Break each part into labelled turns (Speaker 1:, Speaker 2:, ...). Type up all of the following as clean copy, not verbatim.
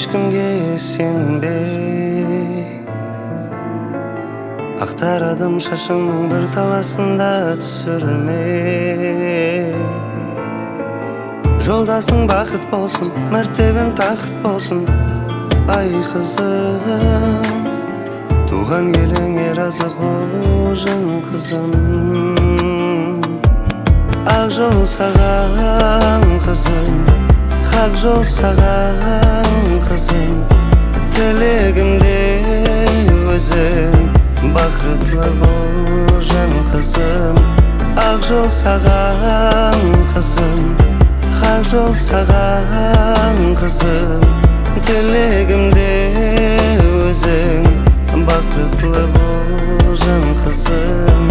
Speaker 1: ешкімге сенбей ақтарадым шашыңның бір таласында түсірмей. Жолдасың бақыт болсын, мәртебең тақыт болсын, ай қызым. Туған еліңе разы болжың қызым. Ақ жол саған қызым, хақ жол саған қызым. Тілегімде өзің бақытлы болжың қызым. Ақ жол саған қызым, хақ жол саған қызым. Тілегімде өзің бақытлы болжың қызым.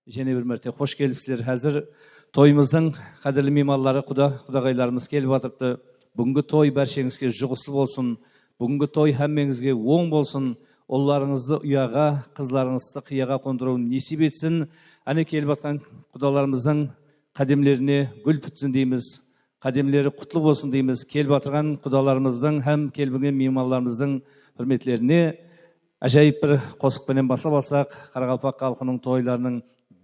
Speaker 2: Jene bir mərtə xoş gəlibsizlər. Hazır toyumuzun qadirli mehmanları, Xudagaylarımız kelib atırdı. Бүгінгі той бәршеңізге жұғысыл болсын. Бүгінгі той həmmеңізге оң болсын. Оларыңызды ұяға, қызларыңызды қияға қондыруын несіп етсін. Әне келіп атқан құдаларымыздың қадемлеріне гүл бітсін дейміз. Қадемлері құтлы болсын дейміз. Келіп атырған құдаларымыздың һәм келбінген мейманларымыздың hürmetlerine әжайып бір қосықпенен баса басақ, Қарақалпақ халқының тойларының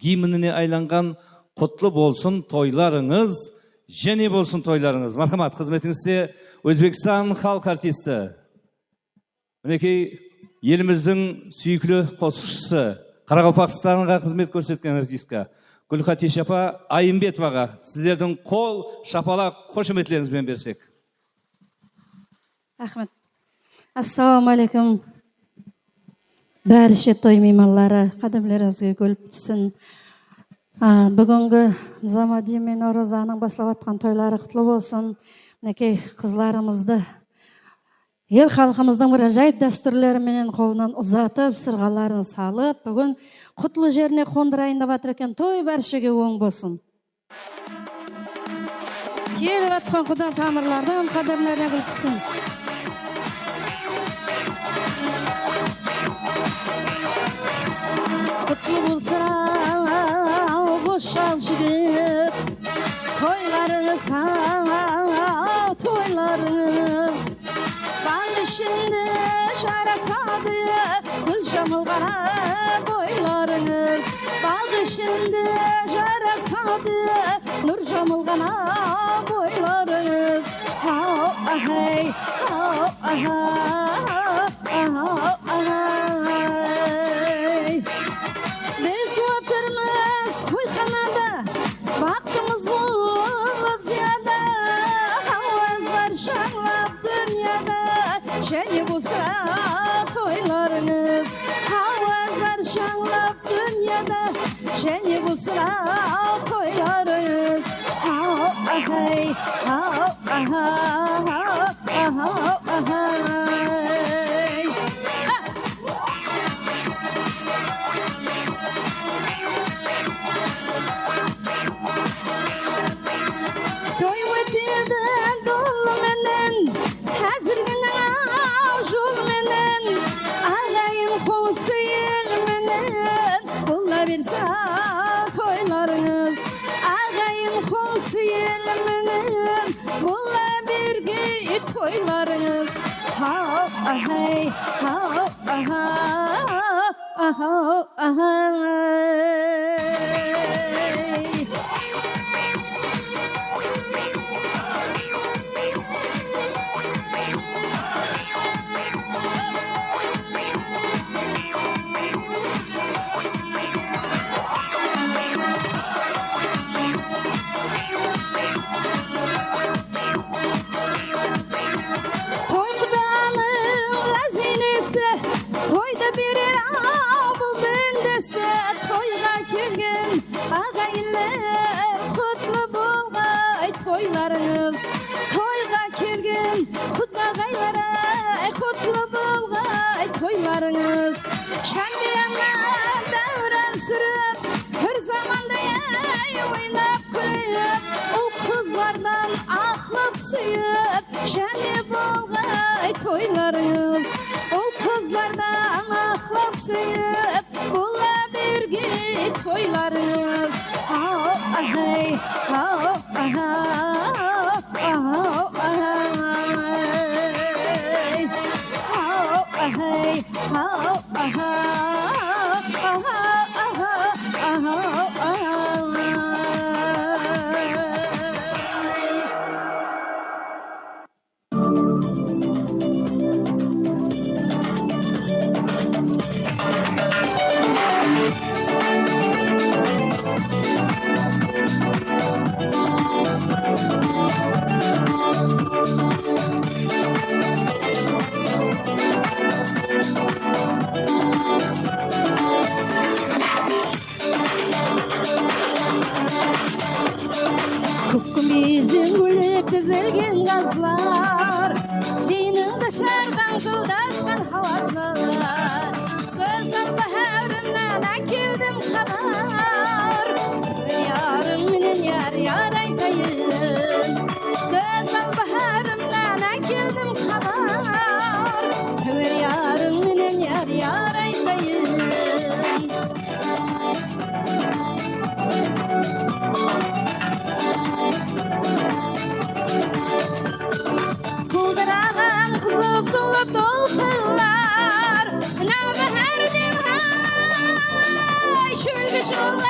Speaker 2: гимніне айланған құтлы болсын тойларыңыз, және болсын тойларыңыз. Мархамат, қызметіңізде Өзбекстан халық артисті, мінекей еліміздің сүйіклі қосықшысы, Қарақалпақстанға қызмет көрсеткен артистка Гүлхатиш апа Айымбетоваға сіздердің қол шапалақ қошеметлеріңізбен берсек.
Speaker 3: Рахмет. Ассаламу алейкум. Бәріше той мейманлары, қадірлеріңізге гүл бітсін. Бүгінгі Замади мен Орозаның бастап атқан тойлары құтлы болсын. Мінекей қызларымызды ел халқымыздың бір ажайып дәстүрлеріменен қолынан ұзатып, сырғаларын салып, бүгін құтлы жеріне қондырайын деп жатыр екен. Той бәршеге оң болсын. Келіп атқан құда тамырлардан қадірлеріне гүл бітсін. Құтлы болса, boşal жігіт, тойларыңыз, тойларыңыз, бал ішінде жарасады, гүл жамылған бойларыңыз, бал ішінде жарасады, нұр жамылған бойларыңыз. Biz oturmuş toyxanada, vaxtımız болып ziyada, havazlar şanlap dünyada, және болса toylarınız, havazlar şanlap dünyada, және болса toylarınız. Toylarınız, ağayın xosu elminin, bolla birge toylarınız. Toyga kelgen ağaylar kutlu bolgay toylarınız. Toyga kelgen Xudagaylara kutlu bolgay toylarınız. Şenliyanlar davran sürüp her zamanda oynap kulüp, ul kızlardan aklap suyup, şenli bolgay toylarınız. Ul kızlardan aklap suyup, toylarınız.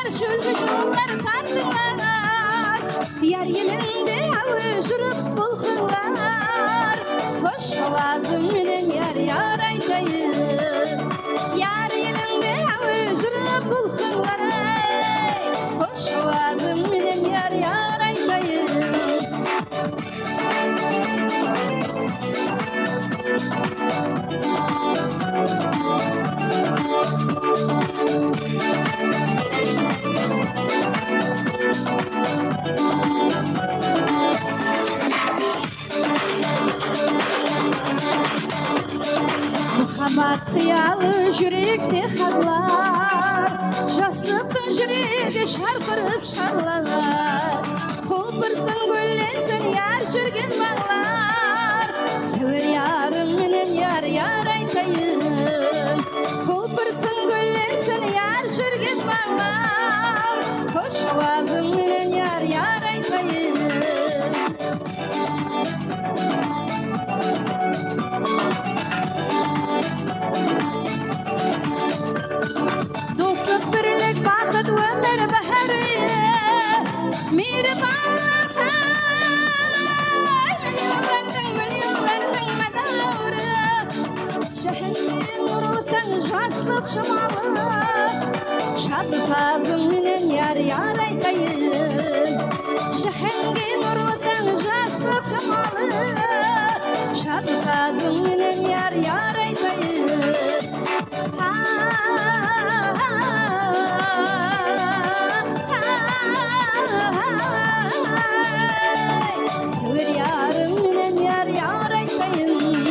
Speaker 3: karşı yollar tandılar. Yar elinde avuşurup bulkunlar. Hoş avazım menen yar yar aytayım. Yar elinde avuşurup bulkunlar. Hoş avazım menen yar yar aytayım. Muhabbat kıyalı yürekte hazlar. Jaslıktın yüreği şarkırıp şarlalar. Kulpırsın güllensin yar sürgün bağlar. Sever yarım menen yar yar aytayım. Kulpırsın güllensin yar sürgün bağlar. Hoş avazım menen yar yar aytayım. Dostluk birlik bakıt ömür bahari. Mihribanlık milyonlardan madavri. Şehrin nurdan jaslık şımalı. Şad sazım menen yar yar aytayım. Şehrin nurdan jaslık şımalı. Şad sazım menen yar yar aytayım. Sever yarım menen yar yar aytayım.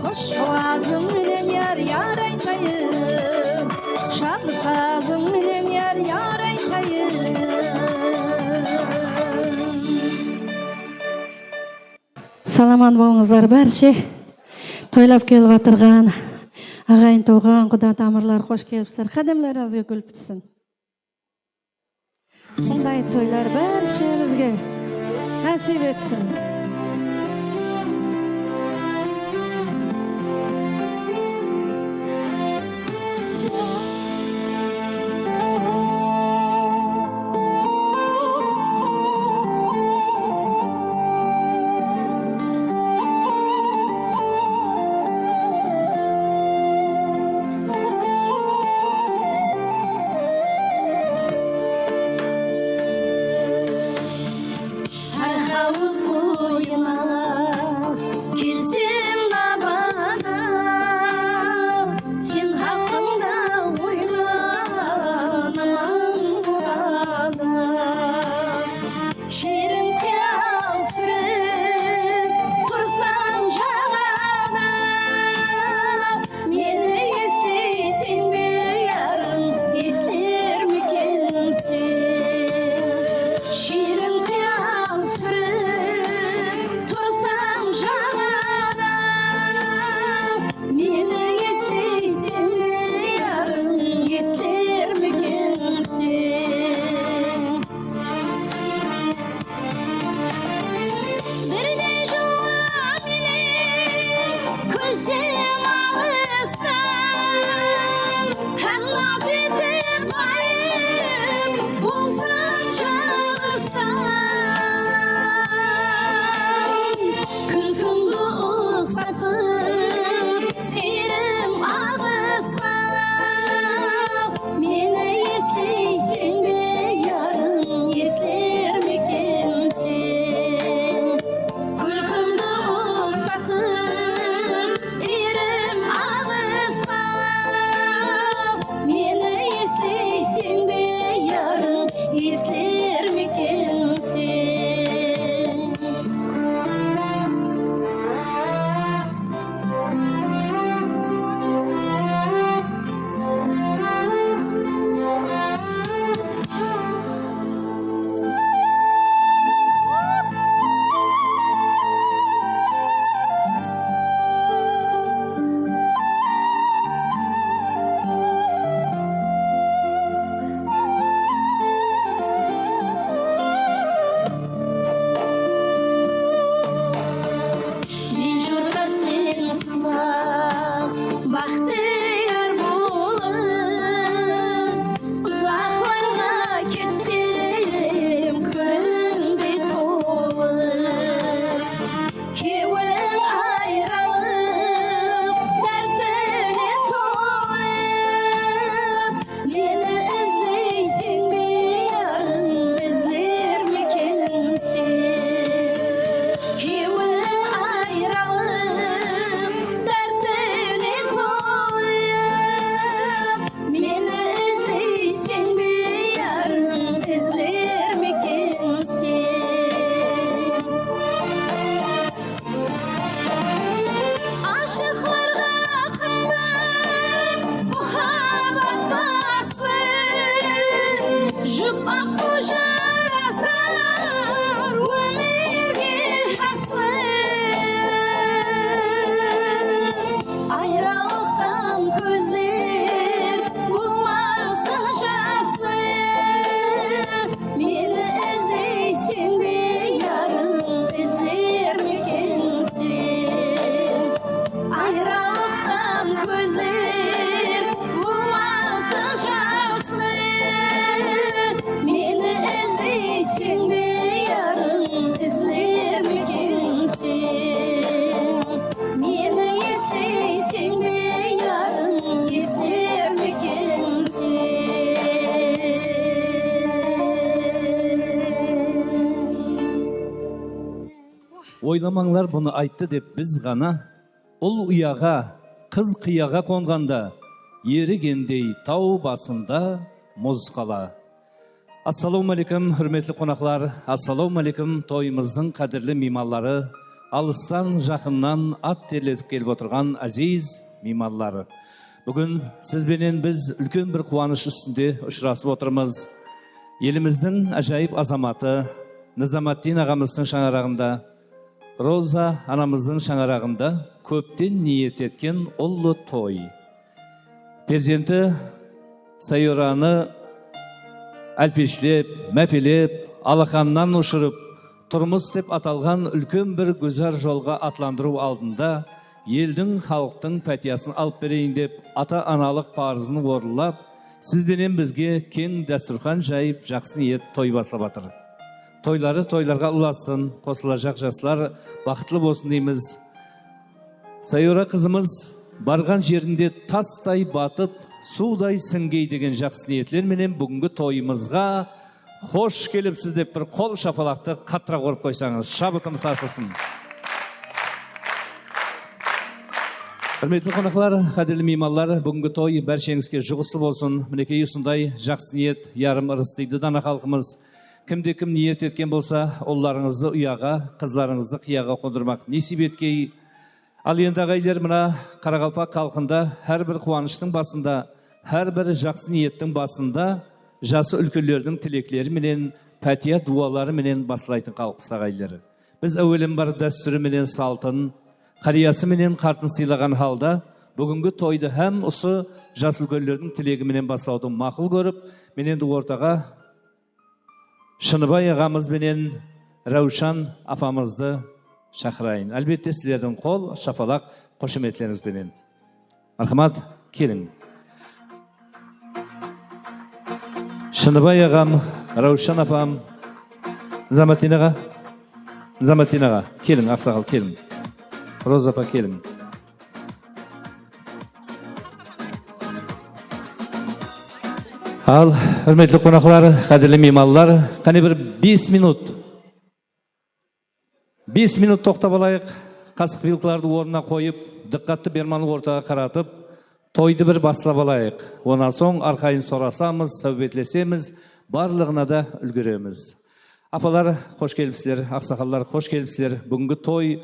Speaker 3: Hoş avazım menen yar yar aytayım. Şadlı sazım menen yar yar aytayım. Salaman болыңыздар бәрше. Тойлап келіп атырған ағайын туған құда тамырлар қош келіпсіздер. Қадамларыңызға гүл бітсін. Сондай тойлар бәршемізге насип етсін. Sarxavuz bu
Speaker 2: ойламаңлар бұны айтты деп біз ғана, ұл ұяға, қыз қияға қонғанда, ерігендей тау басында мұз қала. Ассалаумалейкум, хүрметлі қонақлар, ассалаумалейкум, тойымыздың қадірлі меймандары, алыстан жақыннан ат терлетіп келіп отырған азиз меймандары. Бүгін сізбенен біз үлкен бір қуаныш үстінде ұшырасып отырмыз. Еліміздің әжайып азаматы Низаматдин ағамыздың шаңырағында, Роза анамыздың шаңырағында көптен ниет еткен ұлы той. Перзенті Сайораны әлпешлеп, мәпелеп, алақаннан ұшырып, тұрмыс деп аталған үлкен бір гүзар жолға атландыру алдында елдің халықтың пәтиясын алып берейін деп ата-аналық парызын орындап, сізбенен бізге кең дәстүрхан жайып жақсы ниет той басып жатыр. Тойлары тойларға ұласын, қосылacak жастар бақытлы болсын дейміз. Сайора қызымыз барған жерінде тастай батып, судай сіңгей деген жақсы ниетлерменен бүгінгі тойымызға хош келіпсіз деп бір қол шапалақты қаттырақ ұрып қойсаңыз, шабытымыз асылсын. Құрметті қонақлар, қадірлі меймандар, бүгінгі той бәршеңізге жұғысы болсын. Мінекей осындай жақсы ниет ярым ырыс дейді дана халқымыз. Кімде-кім ниет еткен болса, ұлларыңызды ұяға, қызларыңызды қияға қондырмақ несіп еткей. Ал енді ағайлар, мына Қарақалпақ халқында әрбір қуаныштың басында, әрбір жақсы ниеттің басында жасы үлкендердің тілектері менен, пәтия дуалары менен басылайтын халқымыз ағайлары. Біз әуелен бар дәстүрі менен салтын, қариясы менен қартын сыйлаған халда, бүгінгі тойды һәм осы жас үлкендердің тілегі менен басауды мақұл көріп, менен ортаға Шыныбай ағамыз менен Раушан апамызды шақырайын. Әлбетте сіздердің қол, шапалақ, қошеметлеріңіз бенен. Мархамат, келің. Шыныбай ағам, Раушан апам, Низаматдин аға, келің, ақсақал, келің. Роза апа, келің. Ал, үрметлі қонақлар, қадірлі меймандар, қане бір 5 минут. 5 минут тоқтап алайық, қасық вилкаларды орнына қойып, диққатты берманы ортаға қаратып, тойды бір басылап алайық. Онан соң арқайын сорасамыз, сәубетлесеміз, барлығына да үлгереміз. Апалар, қош келіпсіздер, ақсақалдар, қош келіпсіздер. Бүгінгі той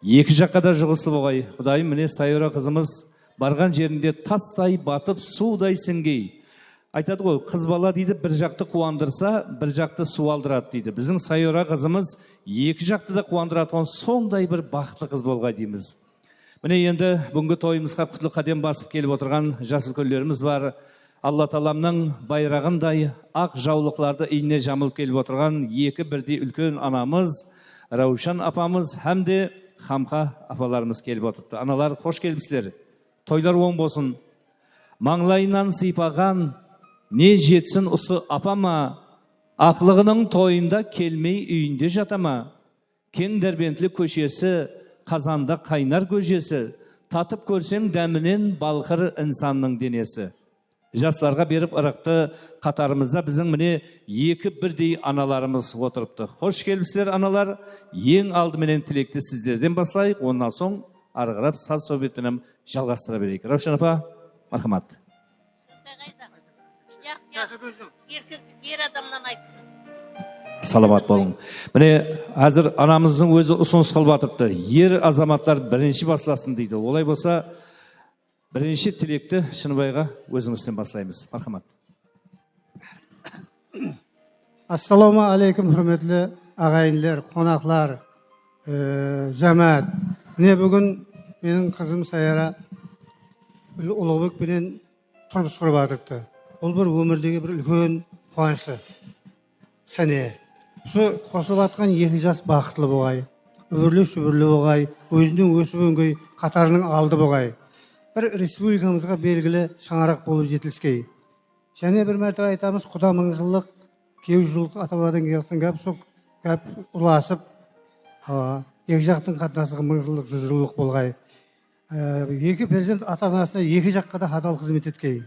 Speaker 2: екі жаққа да жұғысты болғай. Құдайым, міне Сайора қызымыз барған жерінде тастай батып, судай сіңгей. Айтады ғой, қыз бала дейді, бір жақты қуандырса, бір жақты суалдырады дейді. Біздің Сайора қызымыз екі жақты да қуандыратқан сондай бір бақытлы қыз болғай дейміз. Міне енді бүгінгі тойымызға құтлы қадем басып келіп отырған жас үлкендеріміз бар. Алла Тағаламның байрағындай ақ жаулықларды иіне жамылып келіп отырған екі бірдей үлкен анамыз, Раушан апамыз, һәм де Хамқа апаларымыз келіп отырды. Аналар, қош келіпсіздер. Тойлар оң болсын. Маңлайынан сипаған не жетсін ұсы апама, ақлығының тойында келмей үйінде жатама. Кең дәрбентлі көшесі, қазанда қайнар көжесі, татып көрсең дәмінен балқыр инсанның денесі. Жастарға беріп ырықты қатарымызда біздің міне екі бірдей аналарымыз отырыпты. Хош келіпсіздер аналар, ең алдыменен тілекті сіздерден басайық, онан соң арғырап саз советінім жалғастыра берейік. Раушан апа, мархамат.
Speaker 4: Ер адамнан айтсын.
Speaker 2: Саламат болың. Міне, әзір анамыздың өзі ұсыныс қылып атыпты. Ер азаматтар бірінші басласын дейді. Олай болса, бірінші тілекті Шыныбайға өзіңізден баслаймыз. Мархамат.
Speaker 5: Ассаламу алейкум, хүрметлі ағайынлар, қонақлар, жамаат. Міне бүгін менің қызым Сайора Ұлығбек пенен тұрмыс құрып атыпты. Ол бір өмірдегі бір үлкен қуанышы сәне. Сол қосылып атқан екі жас бақытлы болғай, өрлі шүбірлі болғай, өзінің өсіп өңгей қатарының алды болғай. Бір республикамызға белгілі шаңарақ болып жетіліскей. Және бір мәртебе айтамыз, құда мыңжылдық, кеу жылдық атабадан келген гәп, сол гәп ұласып, екі жақтың қатынасы мыңжылдық, 100 жылдық болғай. Екі перзент ата-анасына екі жаққа да адал қызмет еткей.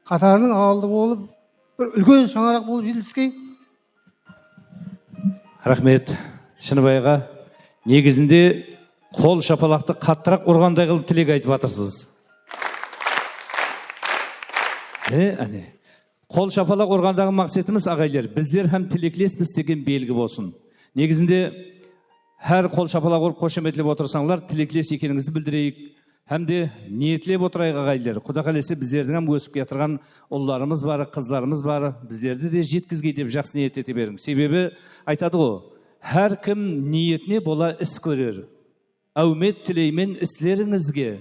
Speaker 5: Қатарының алды болып, бір үлкен шаңарақ болып жетіліскей.
Speaker 2: Рахмет Шыныбайға. негізінде қол шапалақты қаттырақ ұрғандай қылып тілек айтып жатырсыз. Қол шапалақ ұрғандағы мақсатымыз ағайлар, біздер һәм тілеклеспіз деген белгі болсын. Негізінде әр қол шапалақ ұрып қошеметлеп отырсаңлар, тілеклес екеніңізді білдірейік. Һәм де ниетлеп отырайық ағайлар. Құда қаласа біздердің һәм өсіп кетірген ұлларымыз бар, қызларымыз бар. Біздерді де жеткізгей деп жақсы ниет ете берің. Себебі айтады ғой, әр кім ниетіне бола іс көрер. Әумет тілеймен іслеріңізге.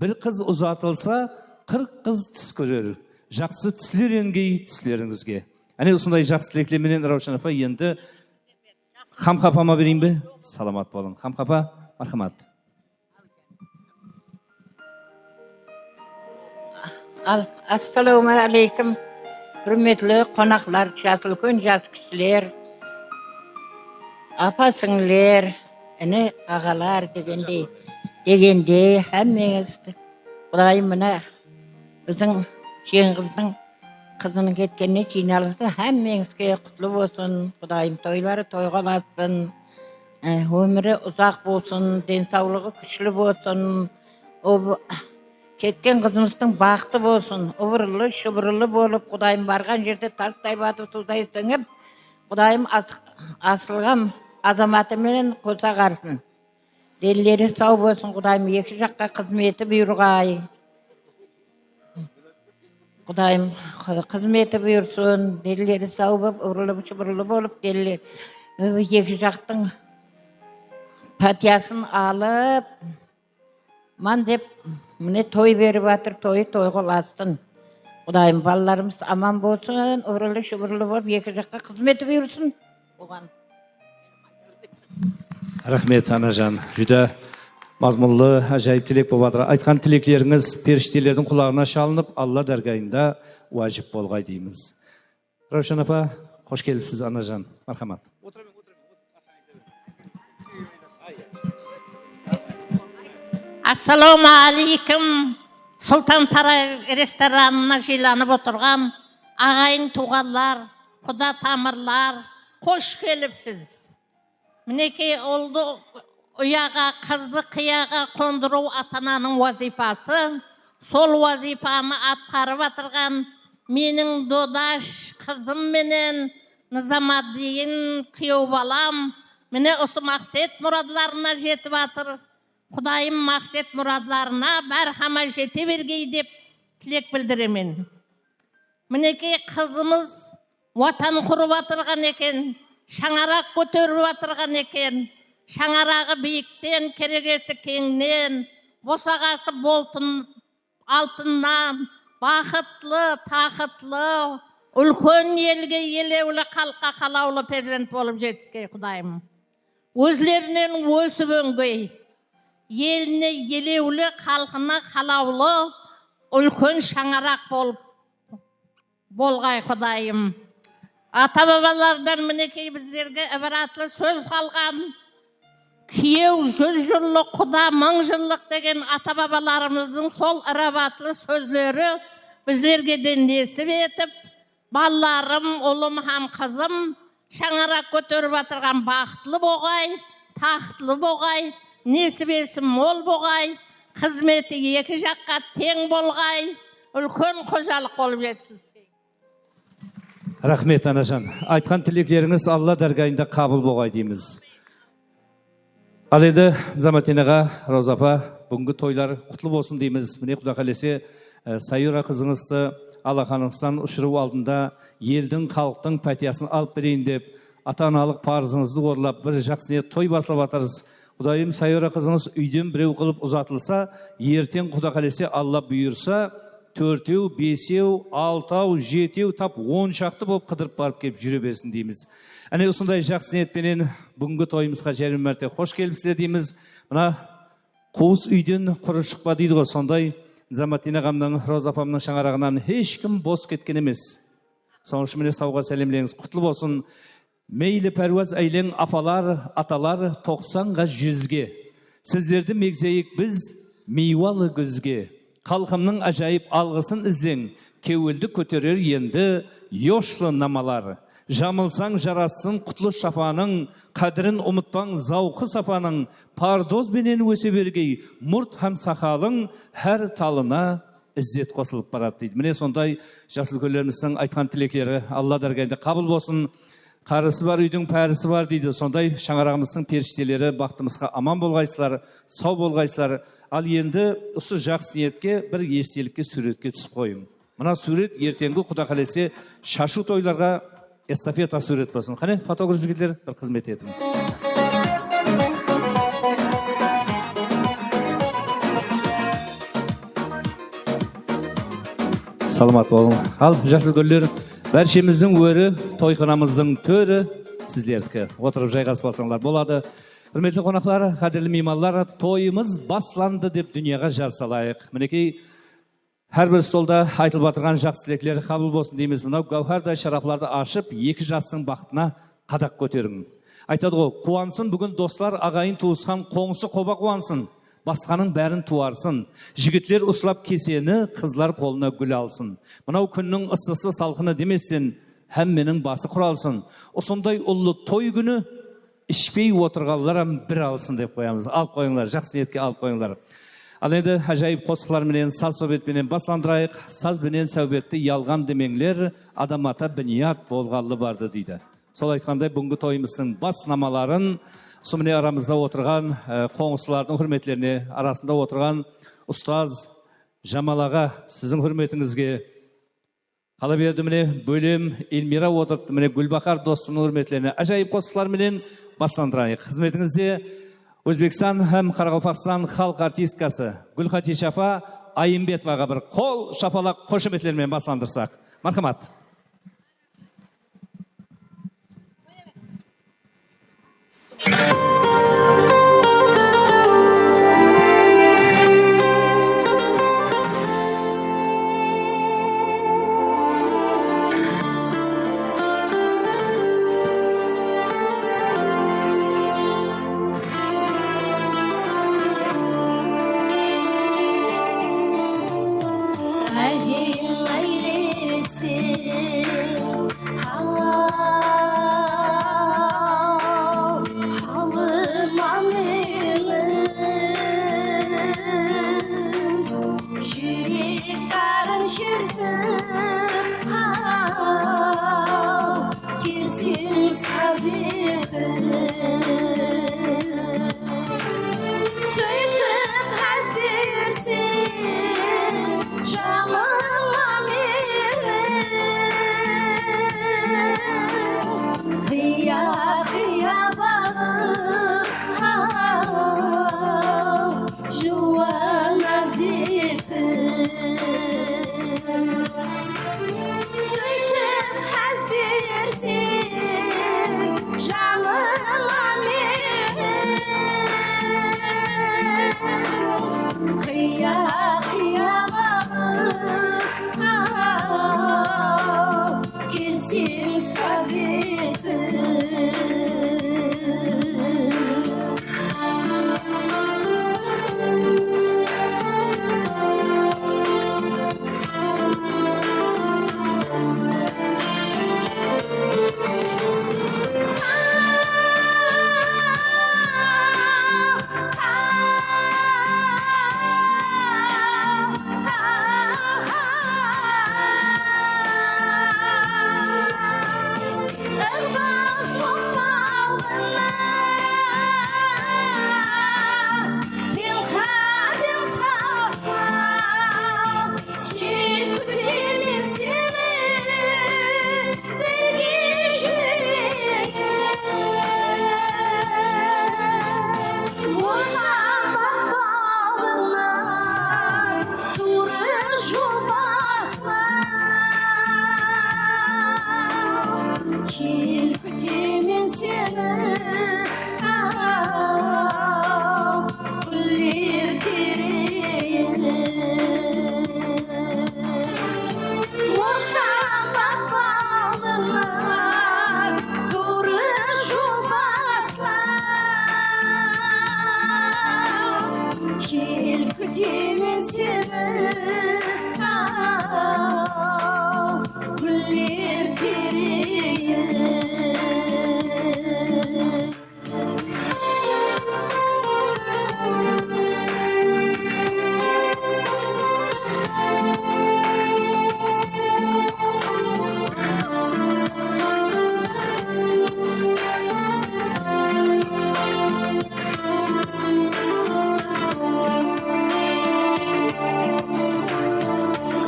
Speaker 2: Бір қыз ұзатылса, 40 қыз түс көрер. Жақсы түслеренгей түслеріңізге. Әне осындай жақсы тілеклеменен Раушан апа енді Хамқапама берейін бе? Саламат болың. Хамқапа, мархамат.
Speaker 6: Assalamu alaikum. Hürmetli konaklar, jatılkön jat kişiler, apa-singler, ene ağalar degende hemmeniz Kudayım mına bizim şeyinizin kızının ketkenine çiğnalırsa hemmenizge kutlu olsun. Kudayım toyları toygalasın. Ömrü uzak olsun, densavlığı güçlü olsun. O ketken kızımızın baktı olsun. Uğurlu, şuburlu olup Kudayım bargan yerde tartay batıp tuzday sınıp Kudayım asılgan azamatımla koza karsın. Delileri sağ olsun Kudayım iki jakka kızmeti buyurgay. Kudayım kızmeti buyursun. Delileri sağ olup uğurlu şuburlu olup delileri iki jaktın patiyasını alıp man dep mine toy verip atır toyu toygulasın. Kudayım ballarımız aman bolsun, uğurlu şuburlu olup iki jakka kızmeti buyursun. Oğan.
Speaker 2: Рахмет, Анажан. Жүдә мазмұнлы, ажайып тілек болып жатыр. Айтқан тілеклеріңіз періштелердің құлағына шалынып, Алла дәргайында уажип болғай дейміз. Раушан апа, қош келіпсіз, Анажан. Мархамат.
Speaker 4: Ассаламу алейкум. Сұлтан сарай ресторанына жиыланып отырған ағайын туғанлар, құда тамырлар, қош келіпсіз. Мінекей олды ұяға, қызды қияға қондыру ата-ананың вазипасы. Сол вазипаны атқарып атырған менің додаш қызым менен Низамаддин күйеу балам міне осы мақсат мұрадларына жетіп атыр. Құдайым мақсат мұрадларына бәрхама жете бергей деп тілек білдіремін. Мінекей қызымыз ватан құрып атырған екен. Шаңарақ көтеріп атырған екен. Шаңарағы биіктен, керегесі кеңнен, босағасы болтын алтыннан, бақытлы, тақытлы, үлкен елге елеулі халыққа қалаулы перзент болып жетіске Құдайым. Өзлерінен өсіп өңгей, еліне елеулі, халқына қалаулы, үлкен шаңарақ болғай Құдайым. Ата-бабалардан мінекей біздерге ібаратлы сөз қалған. Күйеу 100 жыллық, құда 1000 жыллық деген ата-бабаларымыздың сол ірабатлы сөзлері біздерге несіп етіп, балаларым, ұлым һәм қызым шаңарақ көтеріп атырған бақытлы болғай, тақтылы болғай, несібесі мол болғай, қызметі екі жаққа тең болғай, үлкен қожалық болып жетсіз.
Speaker 2: Рахмет, Анажан. Айтқан тілеклеріңіз Алла дәргайында қабыл болғай дейміз. Ал енді Низамаддинаға, Рауза апа, бүгінгі тойлар құтлы болсын дейміз. Міне Құда қаласа Сайура қызыңызды алақаныңыздан ұшыру алдында елдің, халықтың пәтиясын алып берейін деп, ата-аналық парызыңызды орындап, бір жақсы ниет той басылып атырсыз. Құдайым, Сайура қызыңыз үйден біреу қылып ұзатылса, ертең Құда қаласа Алла бұйырса, 4-еу, 5-еу, 6-ау, 7-еу, тап 10 шақты болып қыдырып барып кеп жүре берсін дейміз. Әне осындай жақсы ниетпенен бүгінгі тойымызға жәрім мәрте қош келіпсіздер дейміз. Мына қуыс үйден құры шықпа дейді ғой, сондай Низамаддин ағамның, Рауза апамның шаңарағынан ешкім бос кеткен емес. Соның үшін міне сауға сәлемлеңіз құтлы болсын. Мейлі пәруаз әйлең апалар, аталар 90-ға 100-ге. Сіздерді мегзейік біз мейвалы күзге. Халқымның ажайып алғысын ізден, кеуілді көтерер енді йошлы намалар. Жамылсаң жарасын құтлы шапаның, қадірін ұмытпаң зауқы сапаның, пардоз бенен өсе бергей, мұрт һәм сақалың, әр талына іззет қосылып барады дейді. Міне сондай жас үлкендеріміздің айтқан тілектері Алла дәргейінде қабыл болсын. Қарысы бар үйдің пәрісі бар дейді. Сондай шаңырағымыздың періштелері бақтымызға аман болғайсылар, сау болғайсылар. Ал енді осы жақсы ниетке бір естелікке суретке түсіп қойым. Мына сурет ертеңгі Құда қалесе шашу тойларға эстафета сурет болсын. Қане фотограф жігітлер бір қызмет етің. Саламат болың. Ал жас үлкендер, бәршеміздің өрі, тойханамыздың төрі сіздердікі. Отырып жайғасып алсаңдар болады. Құрметті қонақтар, қадірлі меймандар, тойымыз басланды деп дүнияға жар салайық. Мінекей әрбір столда айтылып отырған жақсы тілектер қабыл болсын дейміз. Мынау гауһардай шарафларды ашып, екі жастың бақытына қадақ көтерің. Айтады ғой, қуансын бүгін достар, ағайын туысқан, қоңысы қоба қуансын. Басқаның бәрін туарсын. Жігітлер ұсылап кесені, қызлар қолына гүл алсын. Мынау күннің ыстысы салқыны деместен, әмменің басы құралсын. Осындай ұлы той күні ішпей отырғанлар бір алсын деп қоямыз. Алып қойыңлар, жақсы ниетке алып қойыңлар. Ал енді әжайып қосықлар менен, саз сөбетменен басландырайық. Саз менен сөбетті ялған демеңлер, адамата біният болғалы барды дейді. Сол айтқандай бүгінгі тойымыздың бас намаларын Сұмыне арамызда отырған қоңысылардың хүрметлеріне, арасында отырған ұстаз Жамалаға сіздің хүрметіңізге қала берді. Міне бөлем Эльмира отырды. Міне Гүлбақар достымның хүрметлеріне әжайып қосықлар менен басландырайық. Қызметіңізде Өзбекстан һәм Қарақалпақстан халық артисткасы Гүлхатиша апа Айымбетоваға бір қол шапалақ қошеметлермен басландырсақ. Мархамат.
Speaker 7: Söyle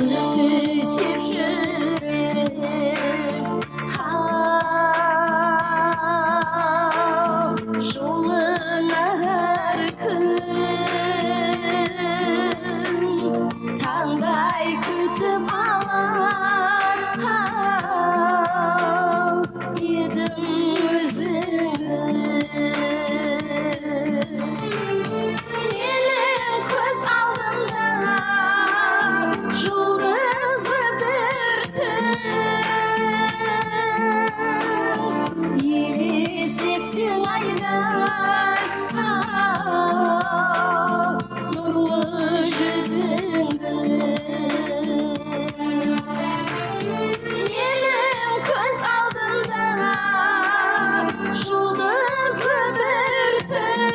Speaker 3: Düşüp yüreğim Жолына әр күн таңдай күтіп алар едім өзіңді менің көз алдымда жұлдызы бір түн елестетсең айдай нұрлы жүзіңді менің көз алдымда жұлдызы бір түн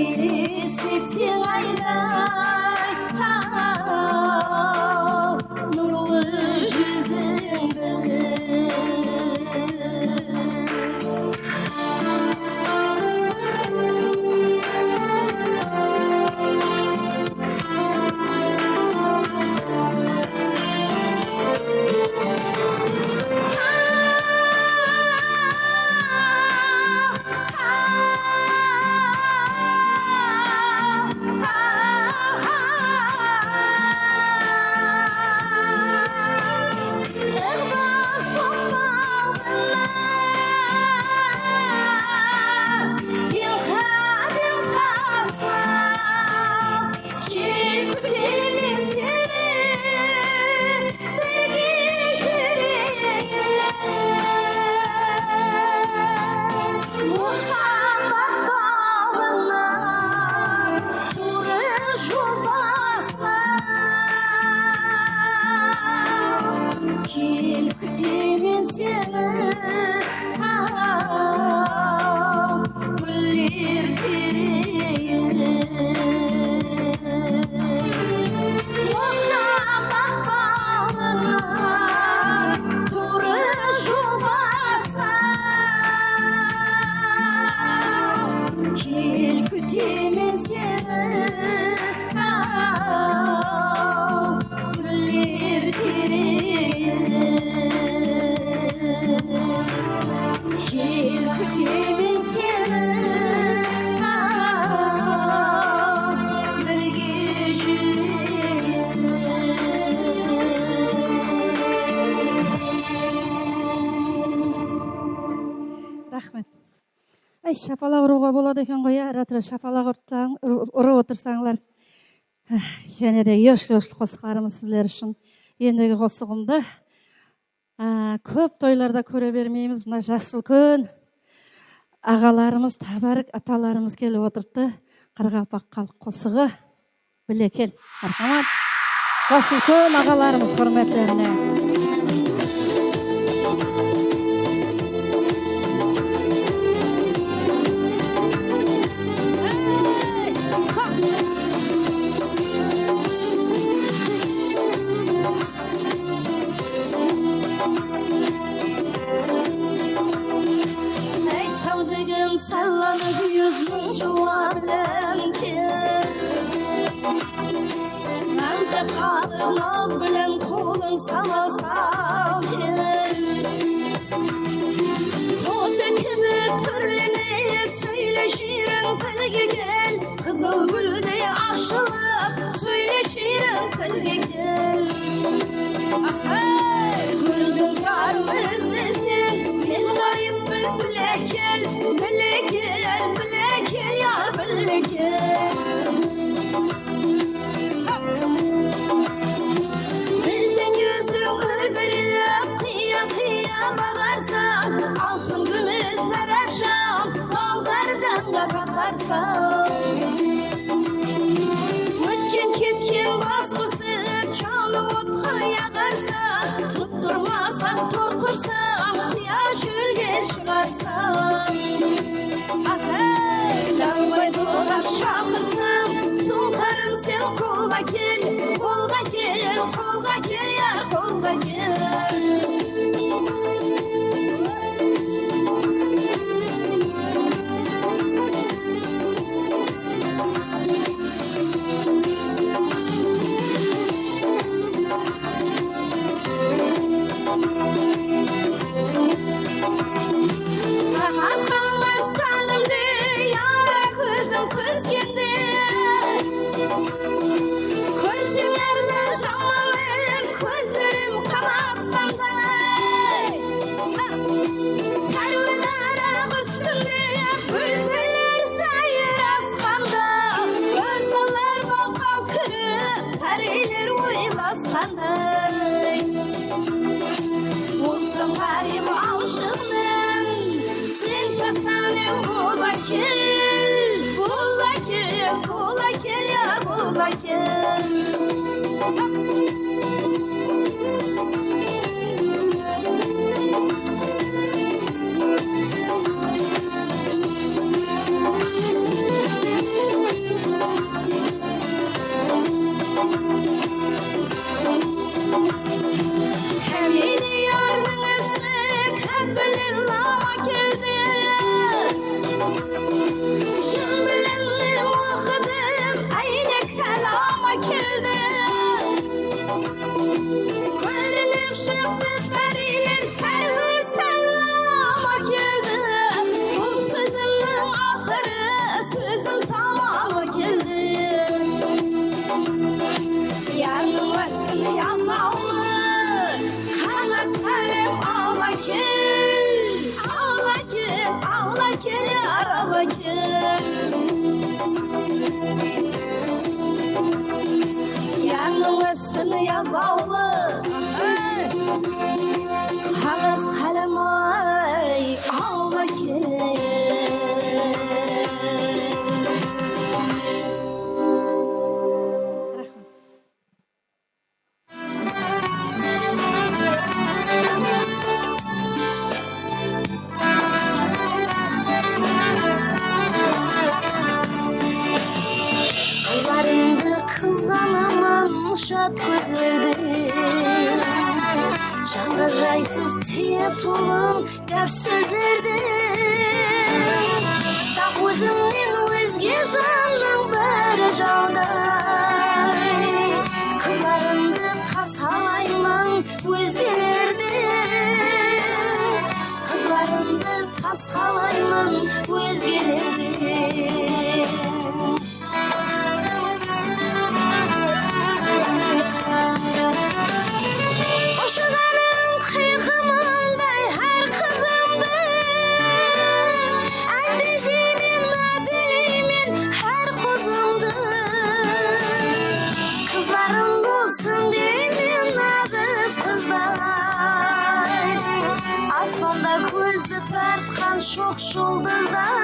Speaker 3: елестетсең айдай нұрлы жүзіңді Кел күтемін сені гүлдер терейін махаббат балына туры жол басам кел күтемін сені гүлдер терейін кел күтемін сені бірге жүрейін. Рахмет. Ай, шапалақ ұруға болады екен ғой, ара тұра шапалақ ұрып отырсаңлар. Және де еш-ешлі қосқарымыз сіздер үшін. Ендігі қосығымды көп тойларда көре бермейміз. Мына жасыл күн ағаларымыз, табарық аталарымыз келіп отырды. Қарғалпақ халық қосығы біле кел. Мархамат. Жасыл күн ағаларымыз құрметтеріне. Sallanıp yüzün juvarlım ki Ramza kalır naz bilen kolun sana sal ki Otu gibi türlenip söyleşirin tilge gel Kızıl gülde aşılıp söyleşirin tilge gel Güldün zarı izlesin ben garip bülbüle gel Bilek yar bilek Bizden yüzün öbürüp kıya bakarsan Altın gümüş sararşan Baldardan da bakarsan Ötken ketken basqısıp Çalı otqa yakarsan Tutturmasan torkursan Kıya şölge çıkarsan Dalbay dolap şakırsam Sunkarım sen kolga gel Kolga gel, kolga gel yar kolga gel язаулы қағаз қаламай аула келер. Қызарымды қызғанаман шат көздерден, жанға жайсыз тие тұлын кәп сөздерден. Тақ өзімнен өзге жанның бәрі жаудай, қызарымды тасалаймын өзгелерден, қызарымды тасалаймын өзгелерден. Ошығаның қиқымындай әр қызымды, әндежемен мәпелеймен әр қозымды. Қызларым болсын деймен нағыз қыздай, аспанда көзді тартқан шоқ жұлдыздай,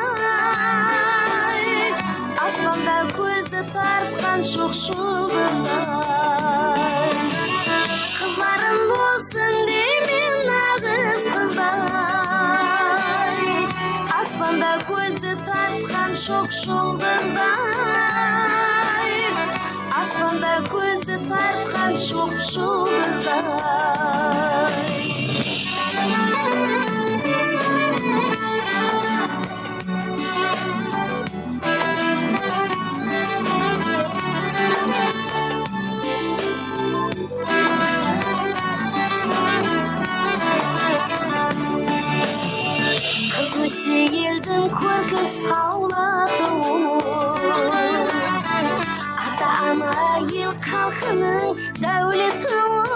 Speaker 3: аспанда көзді тартқан шоқ жұлдыздай. Қызларым болсын деймен нағыз қыздай, аспанда көзді тартқан шоқ жұлдыздай, аспанда көзді тартқан шоқ жұлдыздай. Қыз өссе елдің көркі саулаты ол, ата-ана ел халқының дәулеті ол.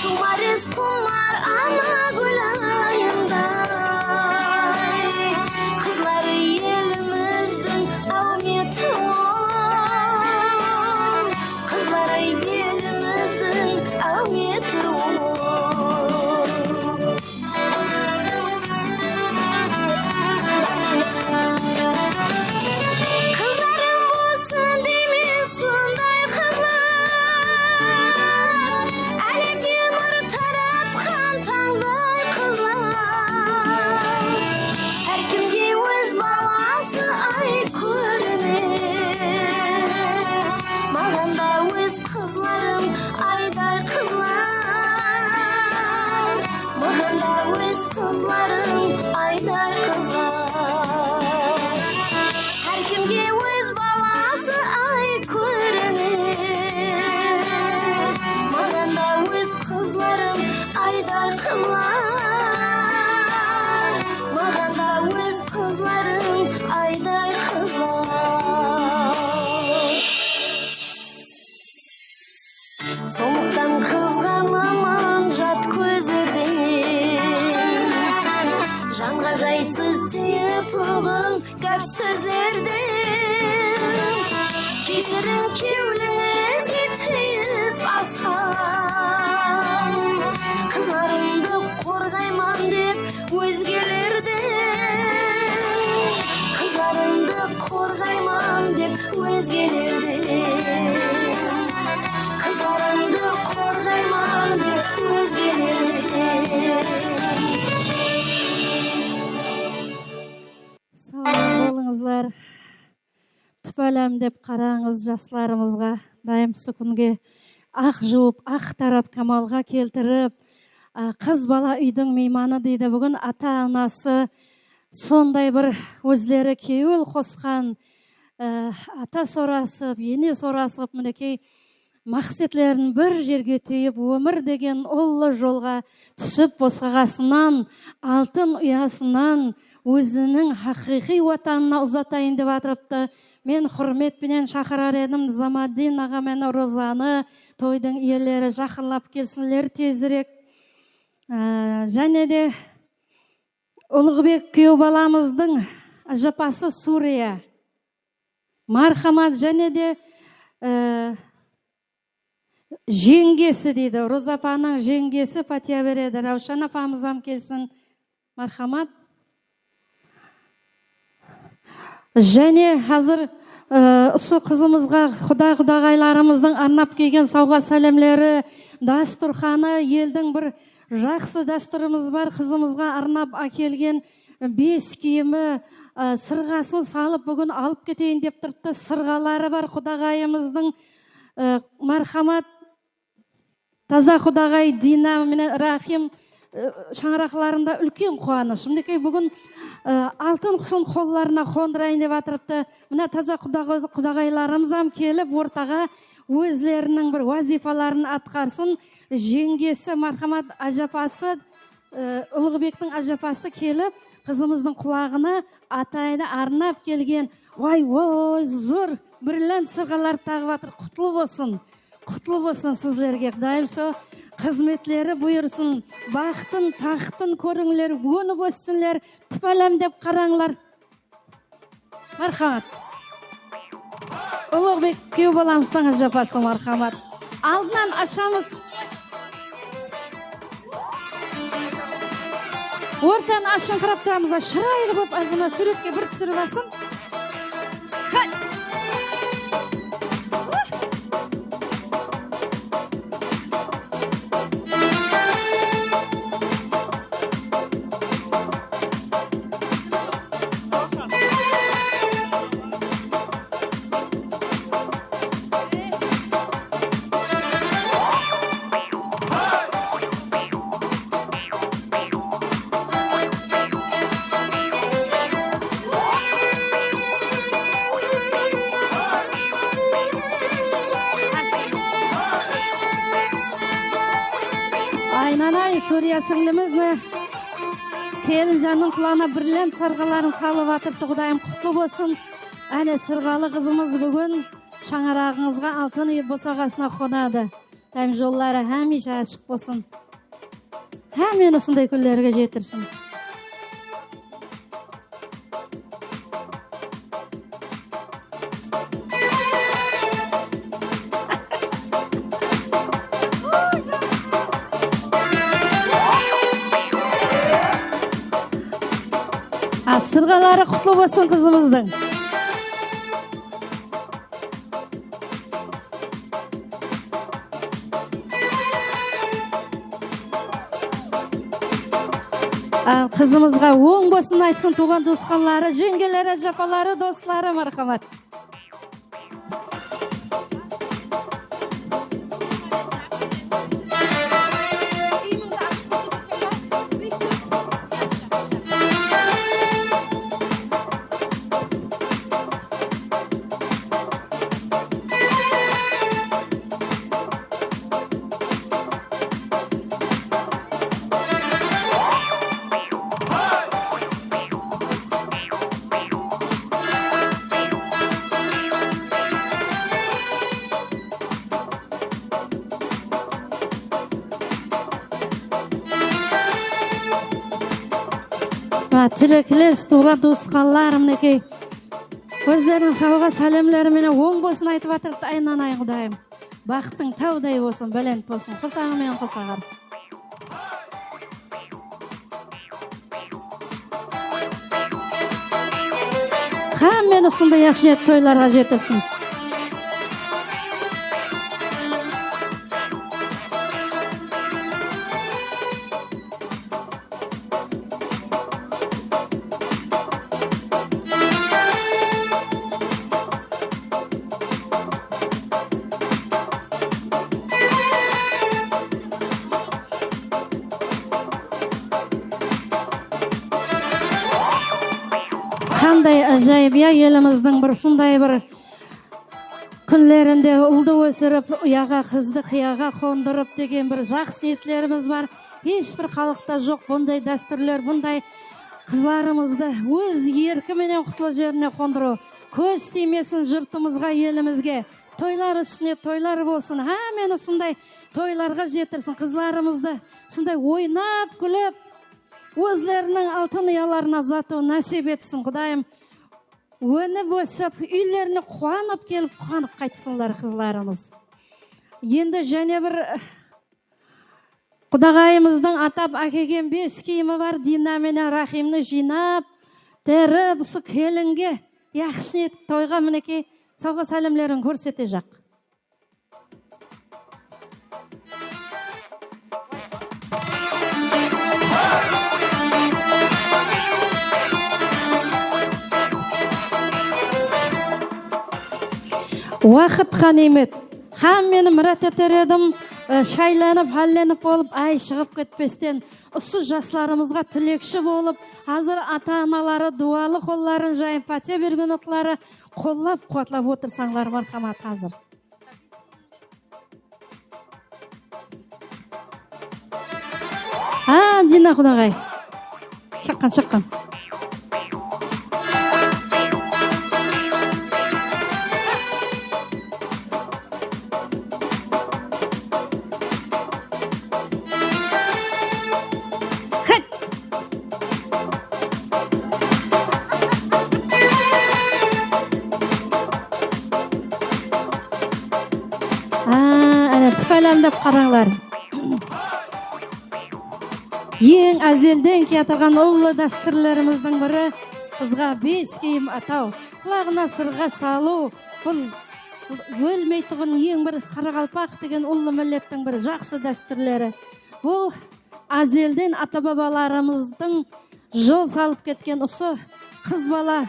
Speaker 3: Тумарез құмар ана гүл айындай, қызлары еліміздің ауметі ол, қызлары еліміздің ауметі ол. Қызларым болсын деймен сондай қызлар, әлемге нұр таратқан таңдай қызлар. Әркімге өз баласы ай көрінер, маған да өз қызларым айдай қызлар, маған да өз қызларым айдай қызлар. Әркімге өз баласы ай көрінер, маған да өз қызларым айдай қызлар, маған да өз қызларым айдай қызлар. Сондықтан қызғанаман жат көздерден, жанға жайсыз тие тұғын кәп сөздерден. Кешірім кеуліңізге тиіп асам, қызларымды қорғайман деп өзгелерден, қызларымды қорғайман деп өзгелерден, қызларымды қорғайман деп өзгелерден. Сау болыңызлар. Түпәләм деп қараңыз жастарымызға, дайымсы күнге ақ жуып, ақ тарап камалға келтіріп, қыз бала үйдің мейманы дейді. Бүгін ата-анасы сондай бір өзлері кеуіл қосқан, ата сорасып, ене сорасып, мінекей мақсетлерін бір жерге түйіп, өмір деген олы жолға түсіп, босағасынан, алтын ұясынан өзінің хақиқи ватанына ұзатайын деп атырыпты. Мен құрметпенен шақырар едім Замадин аға мен Розаны, тойдың иелері жақынлап келсінлер тезірек. Және де Ұлығбек күйеу баламыздың ажапасы Сурия. Мархамат, және де жеңгесі дейді. Роза апаның жеңгесі патия береді. Раушан апамызам келсін. Мархамат. Және қазір осы қызымызға құдағайларымыздың арнап келген сауға сәлемлері, дастұрханы, елдің бір жақсы дәстүріміз бар. Қызымызға арнап әкелген бес киімі, сырғасын салып бүгін алып кетейін деп тұрды. Сырғалары бар құдағайымыздың. Мархамат, таза құдағай Дина мен Рахим шаңырақларында үлкен қуаныш. Мінекей бүгін алтын құсын қолларына қондырайын деп атырыпты. Мына таза құдағайларымызам келіп ортаға өзлерінің бір вазифаларын атқарсын. Жеңгесі мархамат ажапасы, Ұлығбектің ажапасы келіп, қызымыздың құлағына атайды арнап келген. Вай, зор бірлән сырғалар тағып атыр. Құтлы болсын. Құтлы болсын сізлерге. Құдайым со қызметлері бұйырсын. Бақтын, тақтын көріңлер, өніп өссінлер, тіпәлем деп қараңлар. Мархамат. Ұлығбек кеу боламыстың ажапасы мархамат. Алдынан ашамыз. Ортан ашыңқырап тұрамыз. Шырайлы болып азына суретке бір түсіріп асын. Хай! Айнанай, Сурия сіңліміз ме? Келін жанның құлағына бірлен сырғаларын салып атырды. Құдайым құтлы болсын. Әне сырғалы қызымыз бүгін шаңырағыңызға алтын үй босағасына қонады. Дайым жоллары әмейше ашық болсын. Әмен осындай күллерге жетірсін. Сырғалары құтлы болсын қызымыздың. Қызымызға оң болсын айтсын туған туысқанлары, жеңгелері, жапалары, достары, мархамат. Тілеклес туған туысқанлар мінекей өздерінің сауға сәлемлерімен оң болсын айтып атырды. Айнанай Құдайым, бақыттың таудай болсын, бәлент болсын, қосағымен қосағар. Қаммен ұсынды яқшынет тойларға жетілсін. Қандай ажайып, еліміздің бір сондай бір күнлерінде ұлды өсіріп, ұяға қызды қияға қондырып деген бір жақсы ниетлеріміз бар. Ешбір халықта жоқ бұндай дәстүрлер, бұндай қызларымызды өз еркіменен құтлы жеріне қондыру. Көз тимесін жұртымызға, елімізге. Тойлар үстіне тойлар болсын. Әмен осындай тойларға жетірсін. Қызларымызды сондай ойнап, күліп, өзлерінің алтын ұяларына зату нәсіп етсін. Құдайым өніп өсіп, үйлеріне қуанып келіп, қуанып қайтсынлар қызларымыз. Енді және бір құдағайымыздың атап әкелген 5 киімі бар. Дина менен Рахимны жинап, теріп, осы келінге яқшы ниет тойға мінекей сауға сәлемлерін көрсете жақ. Уақыт қанимет. Хан мені мұрат етер едім, шайланып, халленіп болып, ай шығып кетпестен, ұсы жасларымызға тілекші болып, қазір ата-аналары дуалы қолларын жайып, пәте берген ұтлары қоллап, қуатлап отырсаңлар, мархамат қазір. Дина құдағай. Шаққан. Түфәләмдеп қараңлар. Ең әзелден кетірген ұлы дәстүрлеріміздің бірі қызға 5 киім атау, құлағына сырға салу. Бұл өлмейтұғын ең бір қарақалпақ деген ұлы миллеттің бір жақсы дәстүрлері. Бұл әзелден ата-бабаларымыздың жол салып кеткен осы қыз бала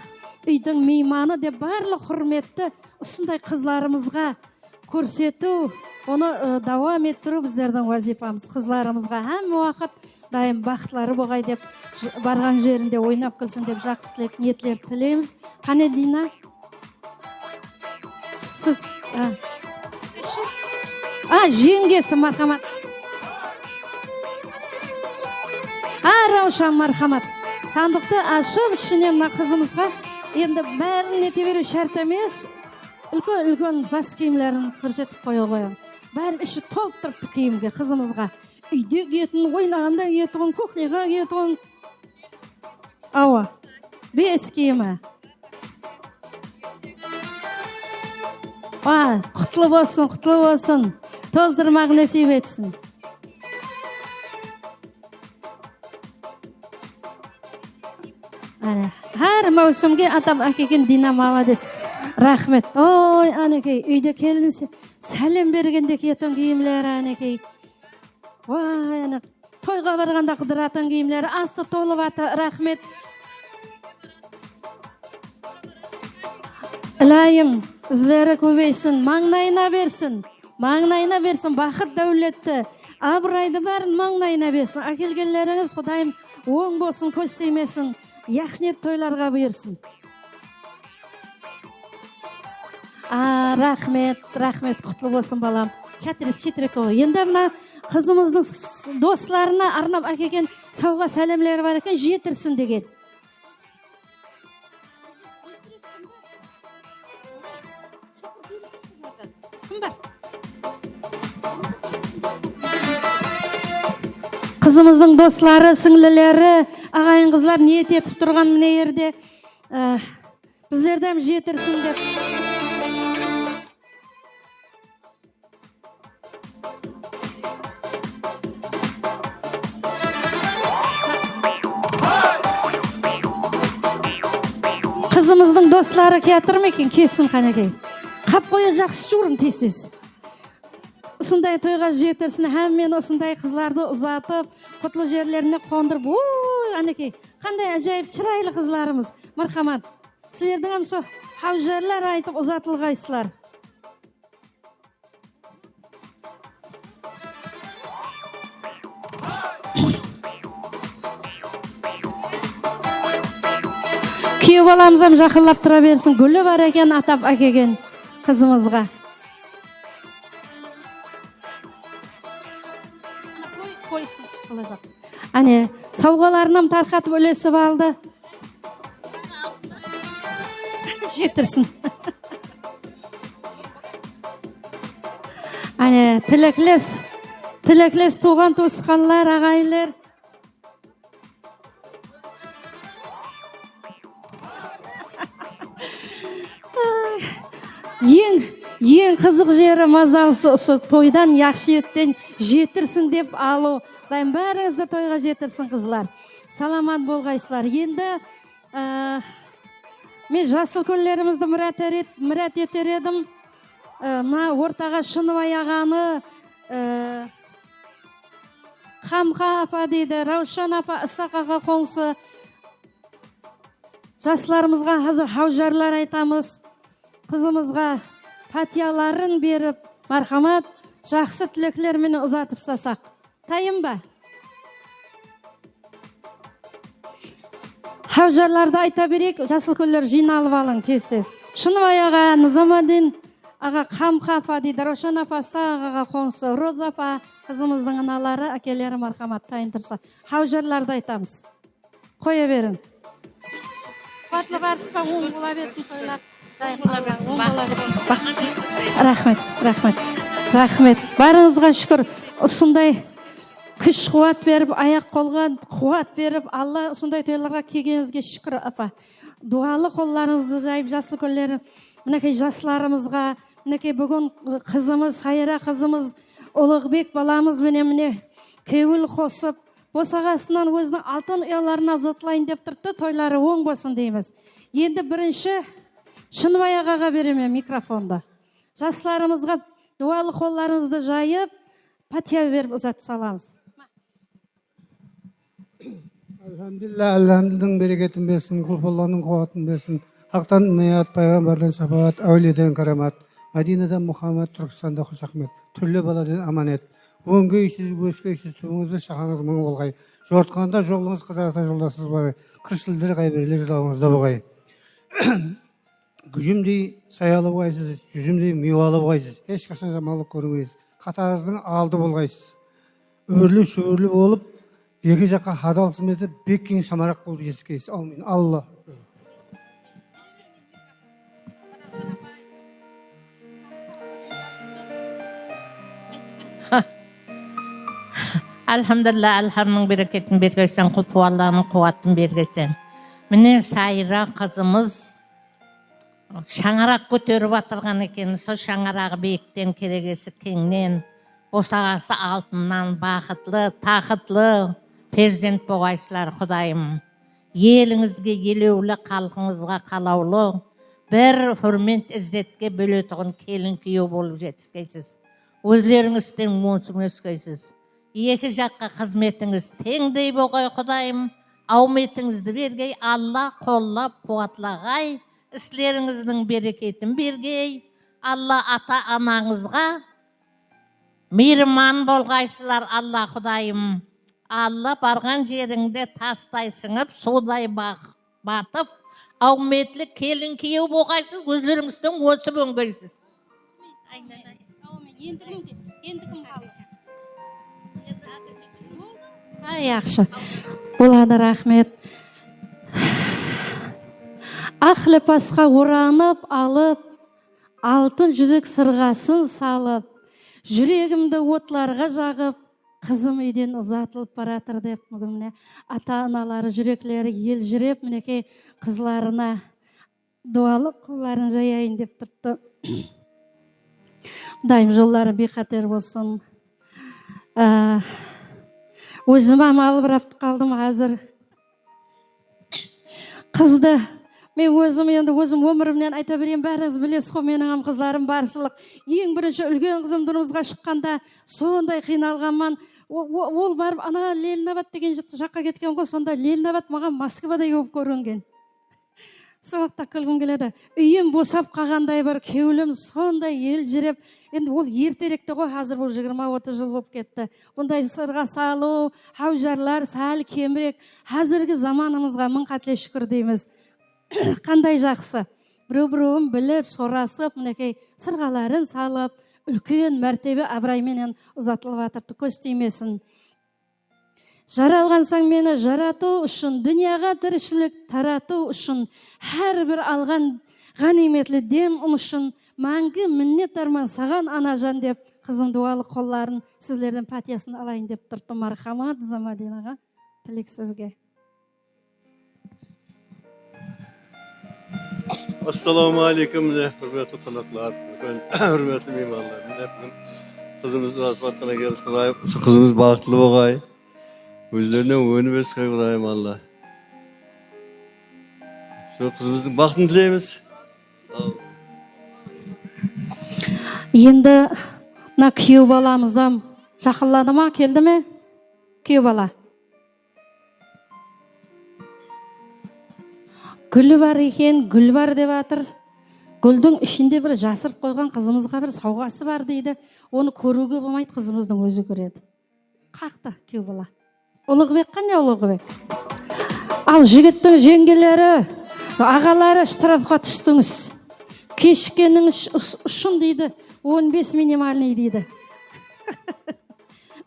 Speaker 3: үйдің мейманы деп барлық құрметті осындай қызларымызға көрсету, оны давам еттіру біздердің вазипамыз. Қызларымызға әм уақыт дайым бақытлары болғай деп, барған жерінде ойнап күлсін деп жақсы тілек ниетлер тілейміз. Қане Дина? Сіз жеңгесі, мархамат. Раушан, мархамат. Сандықты ашып, ішіне мына қызымызға енді бәрін ете беру шарт емес, үлкен бас киімлерін көрсетіп қоян. Бәрін іші толып тұрыпты киімге қызымызға. Үйде киетін, ойнағанда киетін, кухняға киетін. Ауа, 5 киімі. Құтлы болсын. Тоздырмақ несіп етсін. Әр маусымге атап әкелген Дина молодец. Рахмет. Ой, анекей, үйде келінсе, сәлем бергенде киетін киімлері, анекей. Ой, тойға барғанда қыдыратын киімлері, асты толып аты, рахмет. Ілайым, ізлері көбейсін, маңнайына берсін, бақыт дәулетті, абырайды бәрін маңнайына берсін. Әкелгенлеріңіз Құдайым оң болсын, көстеймесін, яқшынет тойларға бұйырсын. Рахмет, құтлы болсын балам. Шәтірек ой. Енді мына қызымыздың достарына арнап әкелген сауға сәлемлері бар екен, жетірсін деген. Қызымыздың достары, сіңлілері, ағайын қызлар ниет етіп тұрған міне ерде біздерден жетірсін деп. Қызымыздың достары кетір ме екен? Кесін қанекей. Қап қойы жақсы жүрім тез. Осындай тойға жетірсін, әммен осындай қызларды ұзатып, құтлы жерлеріне қондырып, әнекей, қандай әжайып чырайлы қызларымыз. Мархамат, сіздердің әмсо хавжарлар айтып ұзатылғайсылар. Күйеу баламызам жақылап тұра берсін, гүлі бар екен атап әкеген қызымызға. Қойсын қалажақ. Әне, сауғаларынан тарқатып өлесіп алды. Жетірсін. Әне, тілеклес туған туысқанлар, ағайлар. ең қызық жері мазалысы осы тойдан яқшы еттен жетірсін деп алу. Құдайым бәріңізді тойға жетірсін қызлар. Саламат болғайсызлар. Енді мен жасыл көллерімізді мұрат етер едім. Мына ортаға Шыныбай ағаны Хамқа апа дейді, Раушан апа, Исақ аға қоңсы. Жасыларымызға қазір хаужарлар айтамыз. Қызымызға патияларын беріп, мархамат, жақсы тілеклермен ұзатып сасақ. Тайым ба? Хаужарларды айта берек, жасыл көллер жиналып алың тез-тез. Шыныбай аға, Низамадин аға, Хамқа апа дейді, Раушан апа, Исақ аға қоңсы, Роза апа, қызымыздың аналары, әкелері мархамат тайын тұрса. Хаужарларды айтамыз. Қоя берін. Батлы барыспа, оң бола берсін тойлап. Рахмет. Барыңызға шүкір. Осындай күш қуат беріп, аяқ қолға қуат беріп, Алла осындай тойларға келгеніңізге шүкір апа. Дуалы қолларыңызды жайып, жасыл көллері, мінекей жасыларымызға, мінекей бүгін қызымыз, Сайра қызымыз, Ұлықбек баламыз міне кеуіл қосып, босағасынан өзінің алтын ұяларына ұзатылайын деп тұрды, тойлары оң болсын дейміз. Енді бірінші Шыныбай ағаға береме микрофонда. Жасыларымызға дуалы қолларыңызды жайып, патия беріп ұзатып саламыз.
Speaker 5: Әлхамдулиллах, берекетін берсін, Құлпалланың қуатын берсін. Хақтан ният, пайғамбардан шапағат, әулиеден карамат, Мәдинеден Мұхаммед, Түркістанда Құшақмет, түрлі баладан аманет. Өңгейсіз, өскейсіз, туыңызды шақаңыз мұң болғай. Жортқанда жолыңыз қыдақта жолдасыз бары. Қыршылдыр қайберлер жылауыңызда болғай. Күжімдей саялы болғайсыз, жүзімдей миуалы болғайсыз. Ешқашан жамалық көрмейсіз. Қатарыңыздың алды болғайсыз. Өрлі шөрлі болып, екі жаққа хадал қызметі бек кең шамарақ болып жетіскейсіз. Аумин. Алла.
Speaker 4: Alhamdulillah, Alhamның берекетін бергесен, Құлпуалланың қуатын бергесен. Міне Сайра қызымыз шаңарақ көтеріп атырған екен. Сол шаңарағы биіктен, керегесі кеңнен, босағасы алтыннан, бақытлы, тақытлы перзент болғайсылар, Құдайым. Еліңізге елеулі, халқыңызға қалаулы, бір хүрмет іззетке бөлетіғын келін күйеу болып жетіскейсіз. Өзлеріңізден монсың өскейсіз. Екі жаққа қызметіңіз теңдей болғай, Құдайым. Ауметіңізді бергей, Алла қоллап, қуатлағай, іслеріңіздің берекетін бергей. Алла ата-анаңызға мейірман болғайсылар, Алла, Құдайым. Алла барған жеріңде тастай сіңіп, судай батып, ауметлі келін күйеу болғайсыз, өзлеріңізден өсіп өңгейсіз.
Speaker 3: Енді кім қалды? Яқшы. Болады, рахмет. Ақ лепасқа оранып алып, алтын жүзік сырғасын салып, жүрегімді отларға жағып, қызым үйден ұзатылып баратыр деп, бүгін ата-аналары жүреклері ел жүреп, мінекей қызларына дуалық қоларын жаяйын деп тұрды. Дайым жоллары бейқатер болсын. Өзім амалы бірапты қалдым қазір. Қызды, мен өзім өмірімнен айта берейін, бәріңіз білесіз ғой, менің қызларым баршылық. Ең бірінші үлкен қызым тұрмызға шыққанда сондай қиналғанман. Ол барып, ана Ленинабад деген жаққа кеткен ғой, сонда Ленинабад маған Москвадай болып көрінген. Соғықта күлгім келеді. Үйім босап қағандай бір кеулім сондай ел жүреп, енді ол ертеректі ғой, қазір бұл 20-30 жыл болып кетті. Бұндай сырға салу, хаужарлар сәл кемірек, қазіргі заманымызға мың қатле шүкір дейміз. Қандай жақсы. Біреу-біреуін біліп, сорасып, мінекей сырғаларын салып, үлкен мәртебе абырайменен ұзатылып атырды, көз тимесін. Жаралғансаң мені жарату үшін, дүнияға тіршілік тарату үшін, әрбір алған ғаниметлі дем үшін, мәңгі міннет арман саған анажан деп, қызым дуалы қолларын сіздердің патиясын алайын деп тұрды. Мархамат Замадинаға тілек сізге.
Speaker 1: Assalamu alaikum, hürmetli konuklar, hürmetli mimarlar. Bugün kızımız vatanına geliriz Kudayım. Şu kızımız bağıtlı boğay. Özlerine önü beskay Kudayım Allah. Şu kızımızın baktını dileyimiz.
Speaker 3: Енді мына күйеу баламызам жақындады ма, келді ме? Күйеу бала. Гүлі бар екен, гүл бар деп жатыр. Гүлдің ішінде бір жасырып қойған қызымызға бір сауғасы бар дейді. Оны көруге болмайды, қызымыздың өзі көреді. Қақты күйеу бала. Ұлығыбек қане Ұлығыбек? Ал жігіттің жеңгелері, ағалары штрафқа түстіңіз. Кешіккенің үшін дейді, 15 минимальный дейді.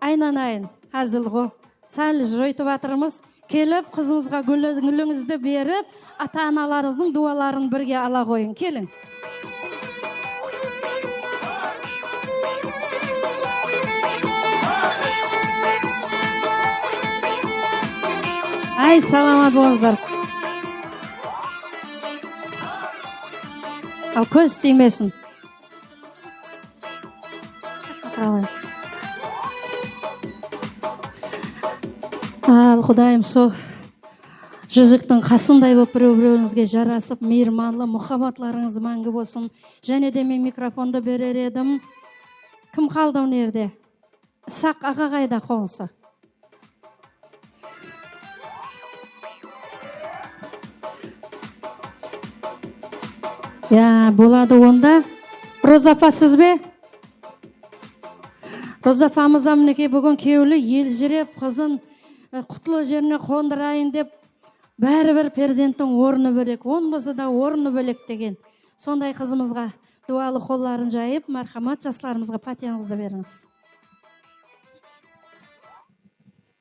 Speaker 3: Айнанайын, әзілғо. Сәл жойтып атырмыз. Келіп, қызымызға гүліңізді беріп, ата-аналарыңыздың дуаларын бірге ала қойын. Келің. Ай, саламат болыңыздар. Ал көз тимесін. Ал Құдайым со жүзіктің қасындай болып біреу-біреуіңізге жарасып, мейірманлы мұхаббатларыңыз мәңгі болсын. Және де мен микрофонды берер едім. Кім қалды өнерде? Сақ аға қайда қонысы? Я, болады онда. Роза апа сіз бе? Роза апамыз мінекей бүгін кеулі елжіреп қызын құтлы жеріне қондырайын деп, бәрібір перзенттің орны бөлек, болмаса да орны бөлек деген. Сондай қызымызға дуалы қолларын жайып, мархамат жастарымызға патияңызды беріңіз.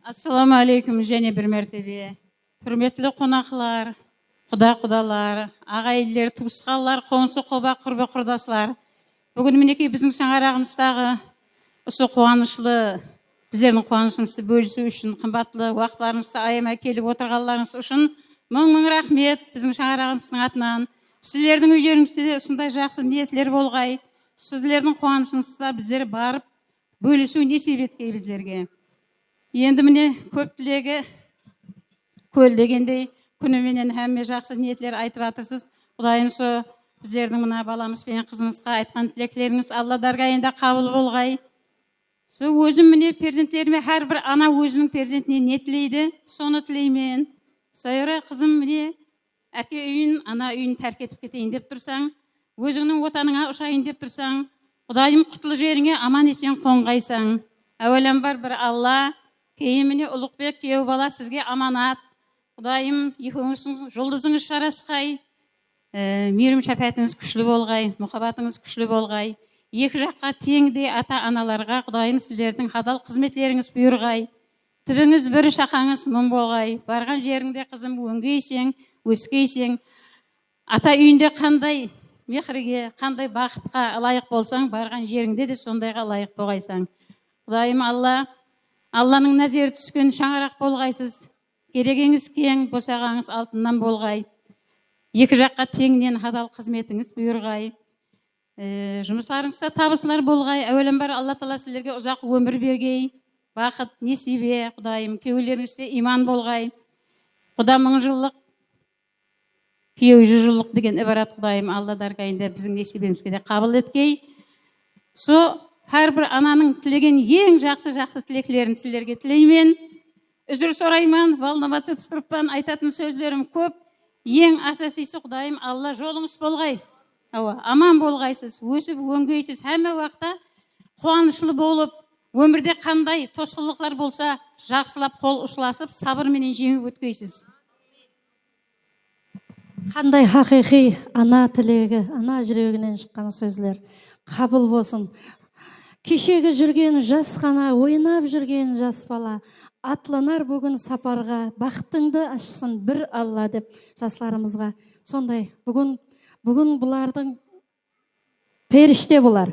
Speaker 7: Ассаламу алейкум, және бір мәртебе. Құрметті қонақлар, құда-құдалар, ағайындылар, туысқандар, қоңсы қолба құрбы құрдасылар. Бүгін мінекей біздің шаңырағымыздағы осы қуанышлы, біздердің қуанышымызды бөлісу үшін, қымбатлы уақытларыңызды аямай келіп отырғандарыңыз үшін мың рахмет біздің шаңырағымыздың атынан. Сіздердің үйлеріңізде де осындай жақсы ниетлер болғай, сіздердің қуанышыңызда біздер барып бөлісу несіп еткей біздерге. Енді міне көп тілегі көл дегендей күніменен әмме жақсы ниетлер айтып атырсыз. Құдайым со біздердің мына баламыз бен қызымызға айтқан тілектеріңіз Алла даргайында қабыл болғай. Со өзім міне перзенттеріме әрбір ана өзінің перзентіне не тілейді, соны тілеймен. Сайра қызым міне әке үйін, ана үйін тәрк етіп кетейін деп тұрсаң, өзіңнің отаныңа ұшайын деп тұрсаң, Құдайым құтлы жеріңе аман есен қонғайсаң. Әуелен бар бір Алла, кейін міне Ұлықбек күйеу бала сізге аманат. Құдайым екеуіңіздің жұлдызыңыз жарасқай, мейірім шапатыңыз күшлі болғай, мұхаббатыңыз күшлі болғай. Екі жаққа теңдей ата-аналарға Құдайым сіздердің хадал қызметлеріңіз бұйырғай. Түбіңіз бір шақаңыз мұң болғай. Барған жеріңде қызым өңгейсең, өскейсең, ата үйінде қандай мехірге, қандай бақытқа лайық болсаң, барған жеріңде де сондайға лайық болғайсаң. Құдайым Алланың нәзері түскен шаңырақ болғайсыз. Керегеңіз кең, босағаңыз алтыннан болғай. Екі жаққа теңнен хадал қызметіңіз бұйырғай. Жұмысларыңызда табысылар болғай. Әуелен бар Алла Тағала сіздерге ұзақ өмір бергей. Бақыт, несібе, Құдайым, күйеулеріңізде иман болғай. Құда 1000 жылдық, күйеу 100 жылдық деген ібарат. Құдайым Алла даргайында біздің несібемізге де қабыл еткей. Со әрбір ананың тілеген ең жақсы тілеклерін сіздерге тілеймен. Үзір сұрайман, балнамасы тұрыппан, айтатын сөздерім көп. Ең асасisi Құдайым Алла жолыңыз болғай. Аман болғайсыз, өсіп өңгейсіз, әмі уақытта қуанышлы болып, өмірде қандай тосқылықлар болса, жақсылап қол ұшыласып, сабырменен жеңіп өткейсіз.
Speaker 3: Қандай хақиқи ана тілегі, ана жүрегінен шыққан сөзлер қабыл болсын. Кешегі жүрген жас қана, ойнап жүрген жас бала, атланар бүгін сапарға, бақытыңды ашсын бір Алла деп жастарымызға. Сондай, бүгін бұлардың періште бұлар.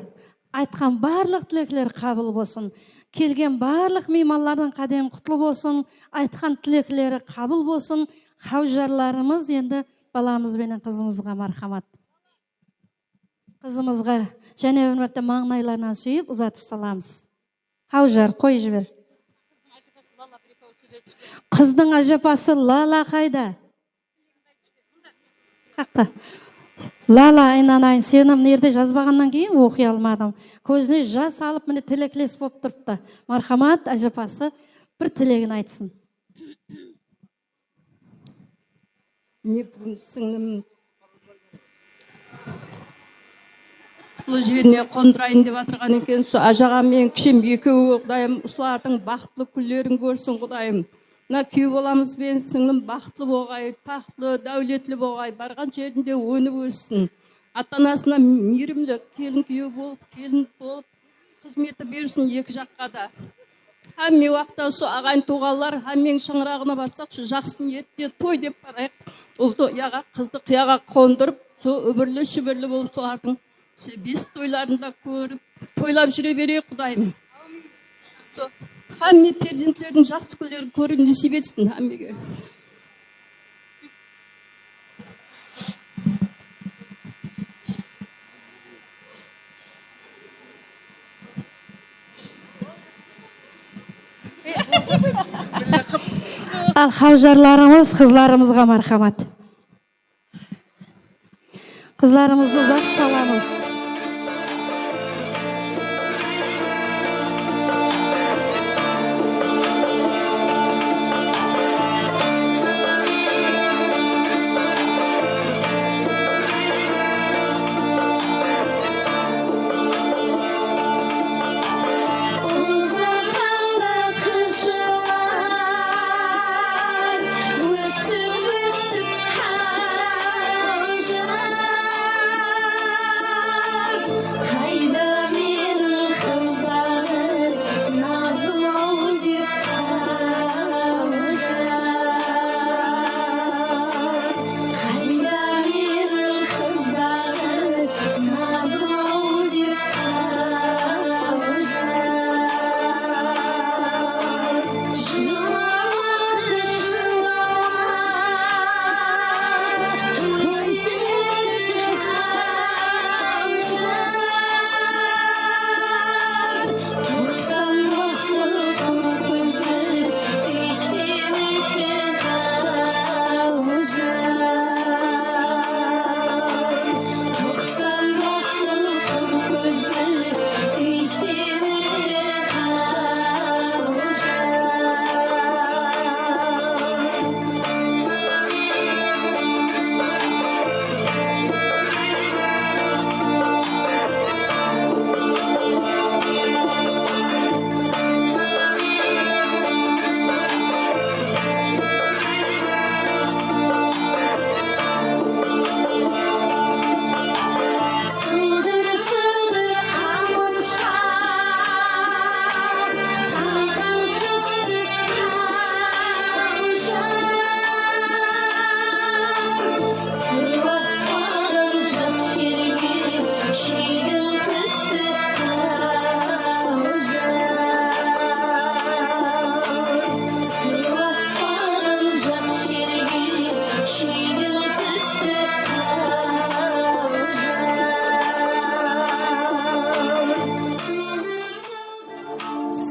Speaker 3: Айтқан барлық тілеклер қабыл болсын. Келген барлық мейманлардың қадем құтлы болсын. Айтқан тілеклері қабыл болсын. Қаужарларымыз енді баламыз бенен кызымызга мархамат. Кызымызга және bir marta маңнайларынан сүйүп узатып саламыз. Хаужар, кой жибер. Кыздың ажапасы Лала кайда? Какта? Лала, айнанайын, сенім нерде жазбағаннан кейін оқи алмадым. Көзіне жас алып, міне тілеклес болып тұрыпты. Мархамат ажапасы бір тілегін айтсын.
Speaker 8: Не бүгін сіңлім құтлы жеріне қондырайын деп атырған екен. Со ажағам мен кішім екеуі құдайым, ұсылардың бақытлы күллерін көрсін құдайым. Мына күйеу боламыз бен сіңлім бақытлы болғай, тақтылы, дәулетлі болғай, барған жерінде өніп өссін. Ата-анасына мейірімді келін күйеу болып, келін болып, қызметі берсін екі жаққа да. Әмме уақытта со ағайын тоғалар, әммен шаңырағына барсақ, şu жақсын етте той деп барайық. Ұлды яға, қызды қияға қондырып, со өбірлі шүбірлі болып солардың бес тойларында көріп, тойлап жүре берейік құдайым. Әмме перзенттердің жақсы күндерін көріп несіп етсін әммеге.
Speaker 3: Ал хаужарларымыз, қызларымызға мархамат. Қызларымызды ұзатып саламыз.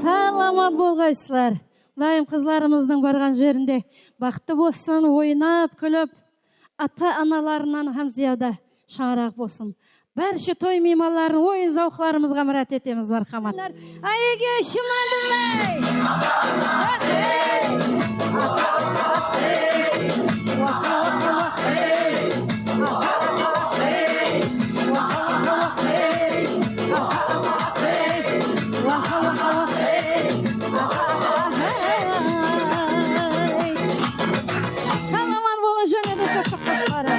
Speaker 3: Саламат болғайсызлар. Құдайым қызларымыздың барған жерінде бақытты болсын, ойнап, күліп, ата-аналарынан һәм зияда шаңырақ болсын. Бәрше той мейманларын ойын зауқларымызға мұрат етеміз, мархамат. Айеге шымадылай! Salaman bolun jane de çok basqara.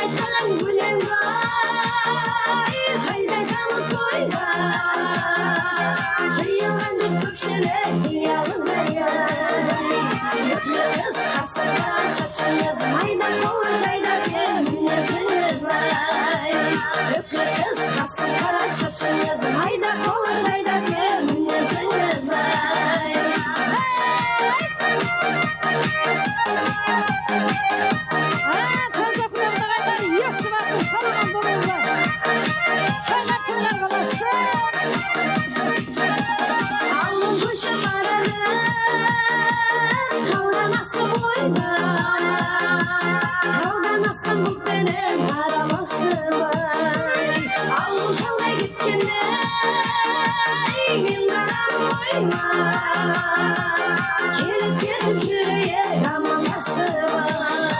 Speaker 3: Nice şaşınız hayda kovar hayda gönlünüzünüz ay. Koz okulanda kadar yaşı vardı salaman bulundu. Hayda tümler kalası. Alın kuşu vararım tavda nasıl boyda. Tavda nasıl bu benim araması var. Alın çalda gittiğinde min aram boyma. Gelip gelip yürüye amanası var.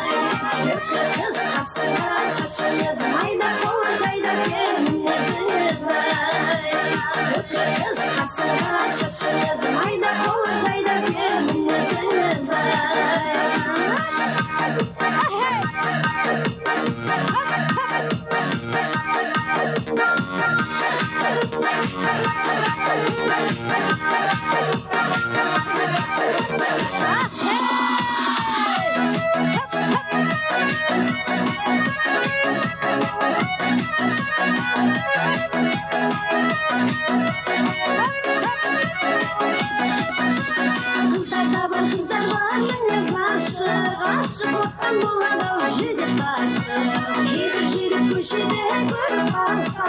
Speaker 3: Yüklü kız kasına şaşınız hayda kovar hayda gönlünüzünüz ay. Yüklü kız kasına şaşınız hayda kovar hayda gönlünüzünüz ay. Kızlar da var, kızlar var, deniz aşık. Aşıklıktan bulana o jürit aşık. Hiçbir jürit köşede görüp kalsa,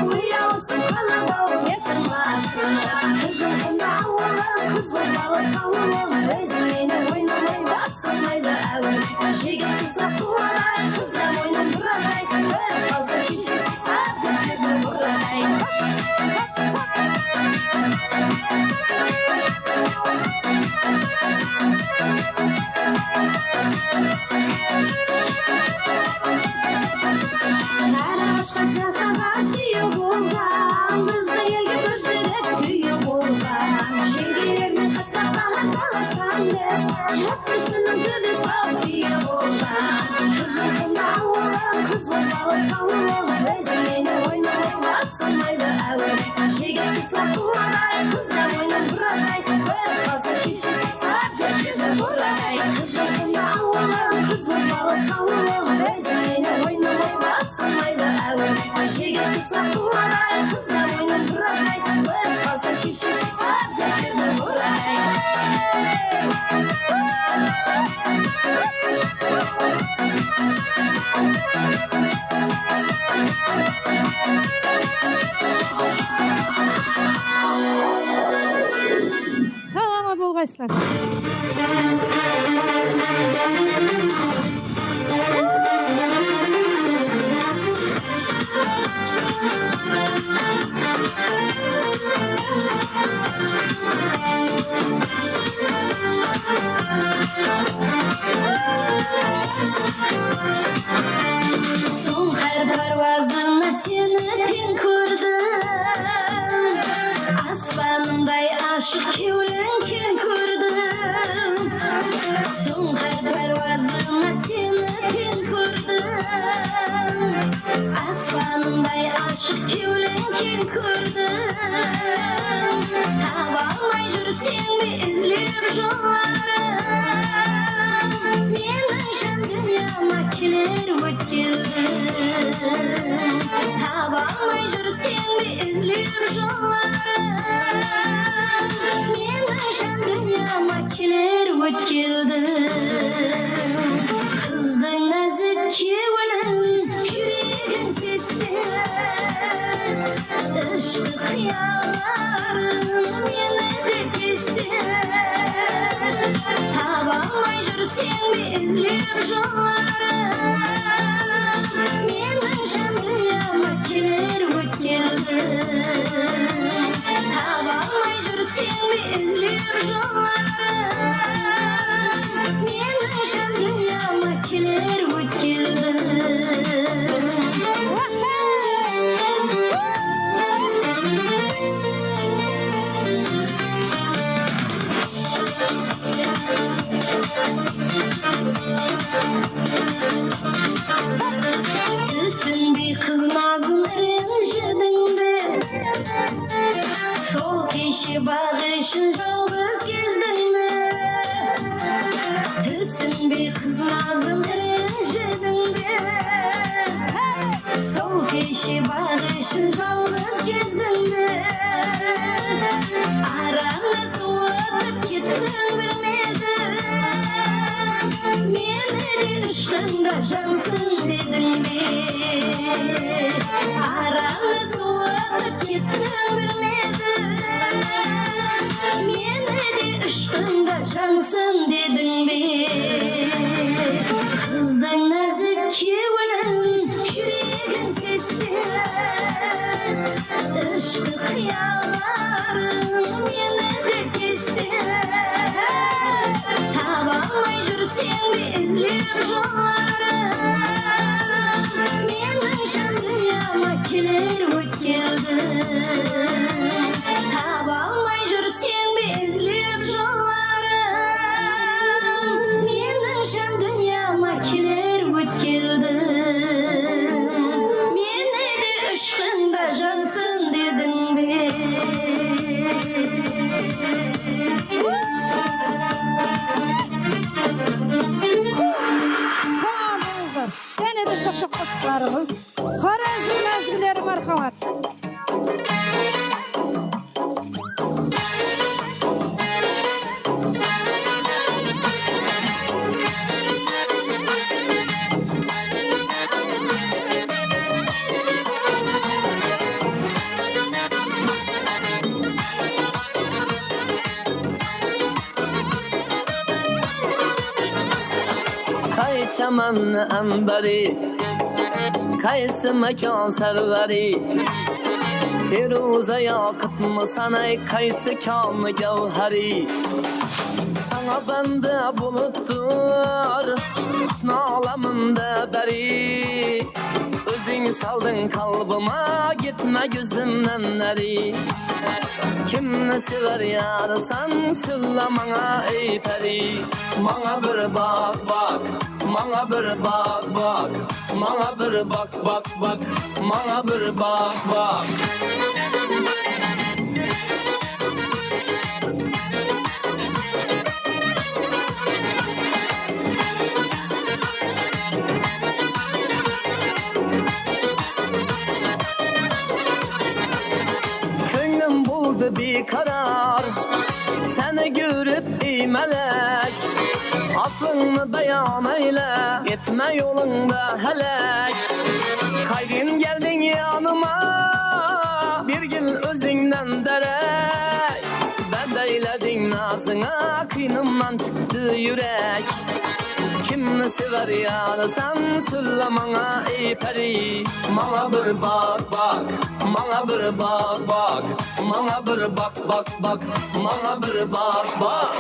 Speaker 3: uyalısın kalada o getirmezsin. Kızım kime alalım, kız bozmalı savunum. Bezmeyini oynamay, basılmaydı evvel. Jigit kıza tuvaray, kızlar oynam buraday. Böyle kalsa şişesi sardı kızı buraday. Her aşka savaşı bulgan, bizde yelgi bir jürek büyü bulgan. Şengilerimin kasaplarına kalasam de, şapkısının tübü savdiyi bulgan. Kızım kımda oğlum, kız bozmalı savunum. Bezmeyini oynamay, basılmaydı evvel. Şegit kısa kuvaray, kızlar oynam buraday. Böyle kalsa şişesi sardı kızı buraday. Kızım kımda oğlum, kız bozmalı savunum. Bezmeyini oynamay, basılmaydı evvel. Şegit kısa kuvaray, kızlar oynam buraday. Böyle kalsa şişesi sardı kızı buraday. Salama bolgayslar. Son her parvazına seni ten kurdum. Asmanımday aşık kevlenken kurdum. Son her parvazına seni ten kurdum. Asmanımday aşık kevlenken kurdum. Tavamay jürsen mi izleyip yollarım. Menin şan dünyama keler ötkildim. Tavamay jürsen mi izleyip yollarım. Menin şan dünyama keler ötkildim. Kızdın nazik kevlin, yüreğin sesi. Işkı kıyarım yine de kesin. Tavamay jürsen mi izleyip yollarım. Menin şan dünyama keler ötkildim. Tavamay jürsen mi izleyip yollarım. Menin şan dünyama keler ötkildim. Tüsün bir kız nazın renjidinde. Sol keşi bağışın yalnız gezdin mi? Tüsün bir kız nazın renjidinde. Sol keşi
Speaker 9: kişi barışın yalnız gezdim mi? Aranı soğutup gittin bilmedim. Meni ışkında cansın dedin mi? Aranı soğutup gittin bilmedim. Meni ışkında cansın dedin mi? Kızdan nazik kevinin yüreğin sesi. Işkı kıyalarım yine de kesin. Tabanmay жүрсең de izleyip жолlarım. Менің жан дүнияма келер өткелді. Табалмай жүрсең de izleyip жолlarım. Менің жан дүнияма келер өткелді. Meni de ışkında cansın dedin be.
Speaker 3: Sağ olunlar. Gene de çok kutlarımız. Korazın mezgileri marhamat.
Speaker 10: Çaman ambari kaysı mekan sargari Firuza yakıt mı sanay kaysı kamı gevheri Sana bende buluttur husn alamında beri Özün saldın kalbıma gitme gözümden neri Kimni sever yarsan söyle bana ey peri Bana bir bak bak Bana bir bak bak Bana bir bak bak bak Bana bir bak bak Könlüm buldu bir karar Seni görüp ey melek Aslını beyan eyle Gitme yolunda helek Kaydın geldin yanıma Bir gün özünden derek Ben de eyledin nazına Kıynımdan çıktı yürek Kimni sever yarsan söyle bana ey peri Bana bir bak bak Bana bir bak bak Bana bir bak bak bak Bana bir bak bak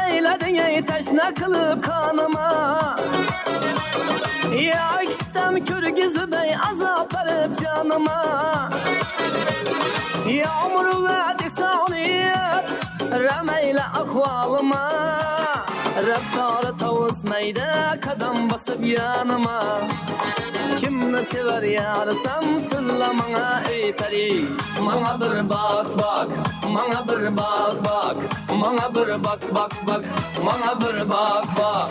Speaker 10: eyledin ey teşne kılıp kanıma Ya istem körgüzü bey azap verip canıma Yağmur verdik saniyet Remeyle ahvalıma Reftarı tavusmaydı kadam basıp yanıma Kimni sever yarsan söyle bana ey peri Bana bir bak bak Bana bir bak bak Bana bir bak bak bak Bana bir bak bak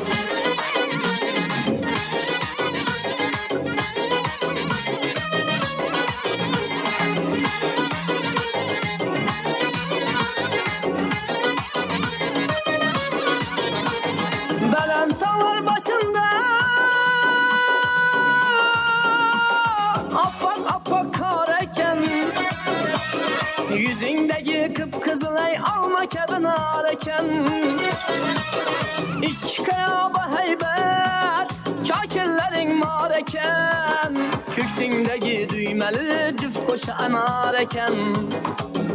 Speaker 10: Belen tağlar başında Afak afak kar eken Yüzündeki kıpkızıl ey alma kebin areken İki kayaba heybet Kakillerin mareken Köksündeki düğmeli cüft koşan areken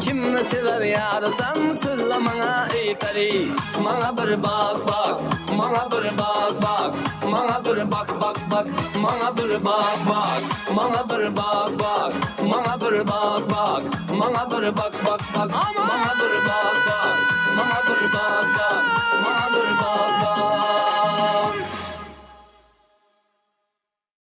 Speaker 10: Kimni sever yarsan söyle bana ey peri Bana bir bak bak Bana bir bak bak Bana bir bak bak bak Bana bir bak bak Bana bir bak bak Bana bir bak bak Bana bir bak bak bak Bana bir bak bak Bana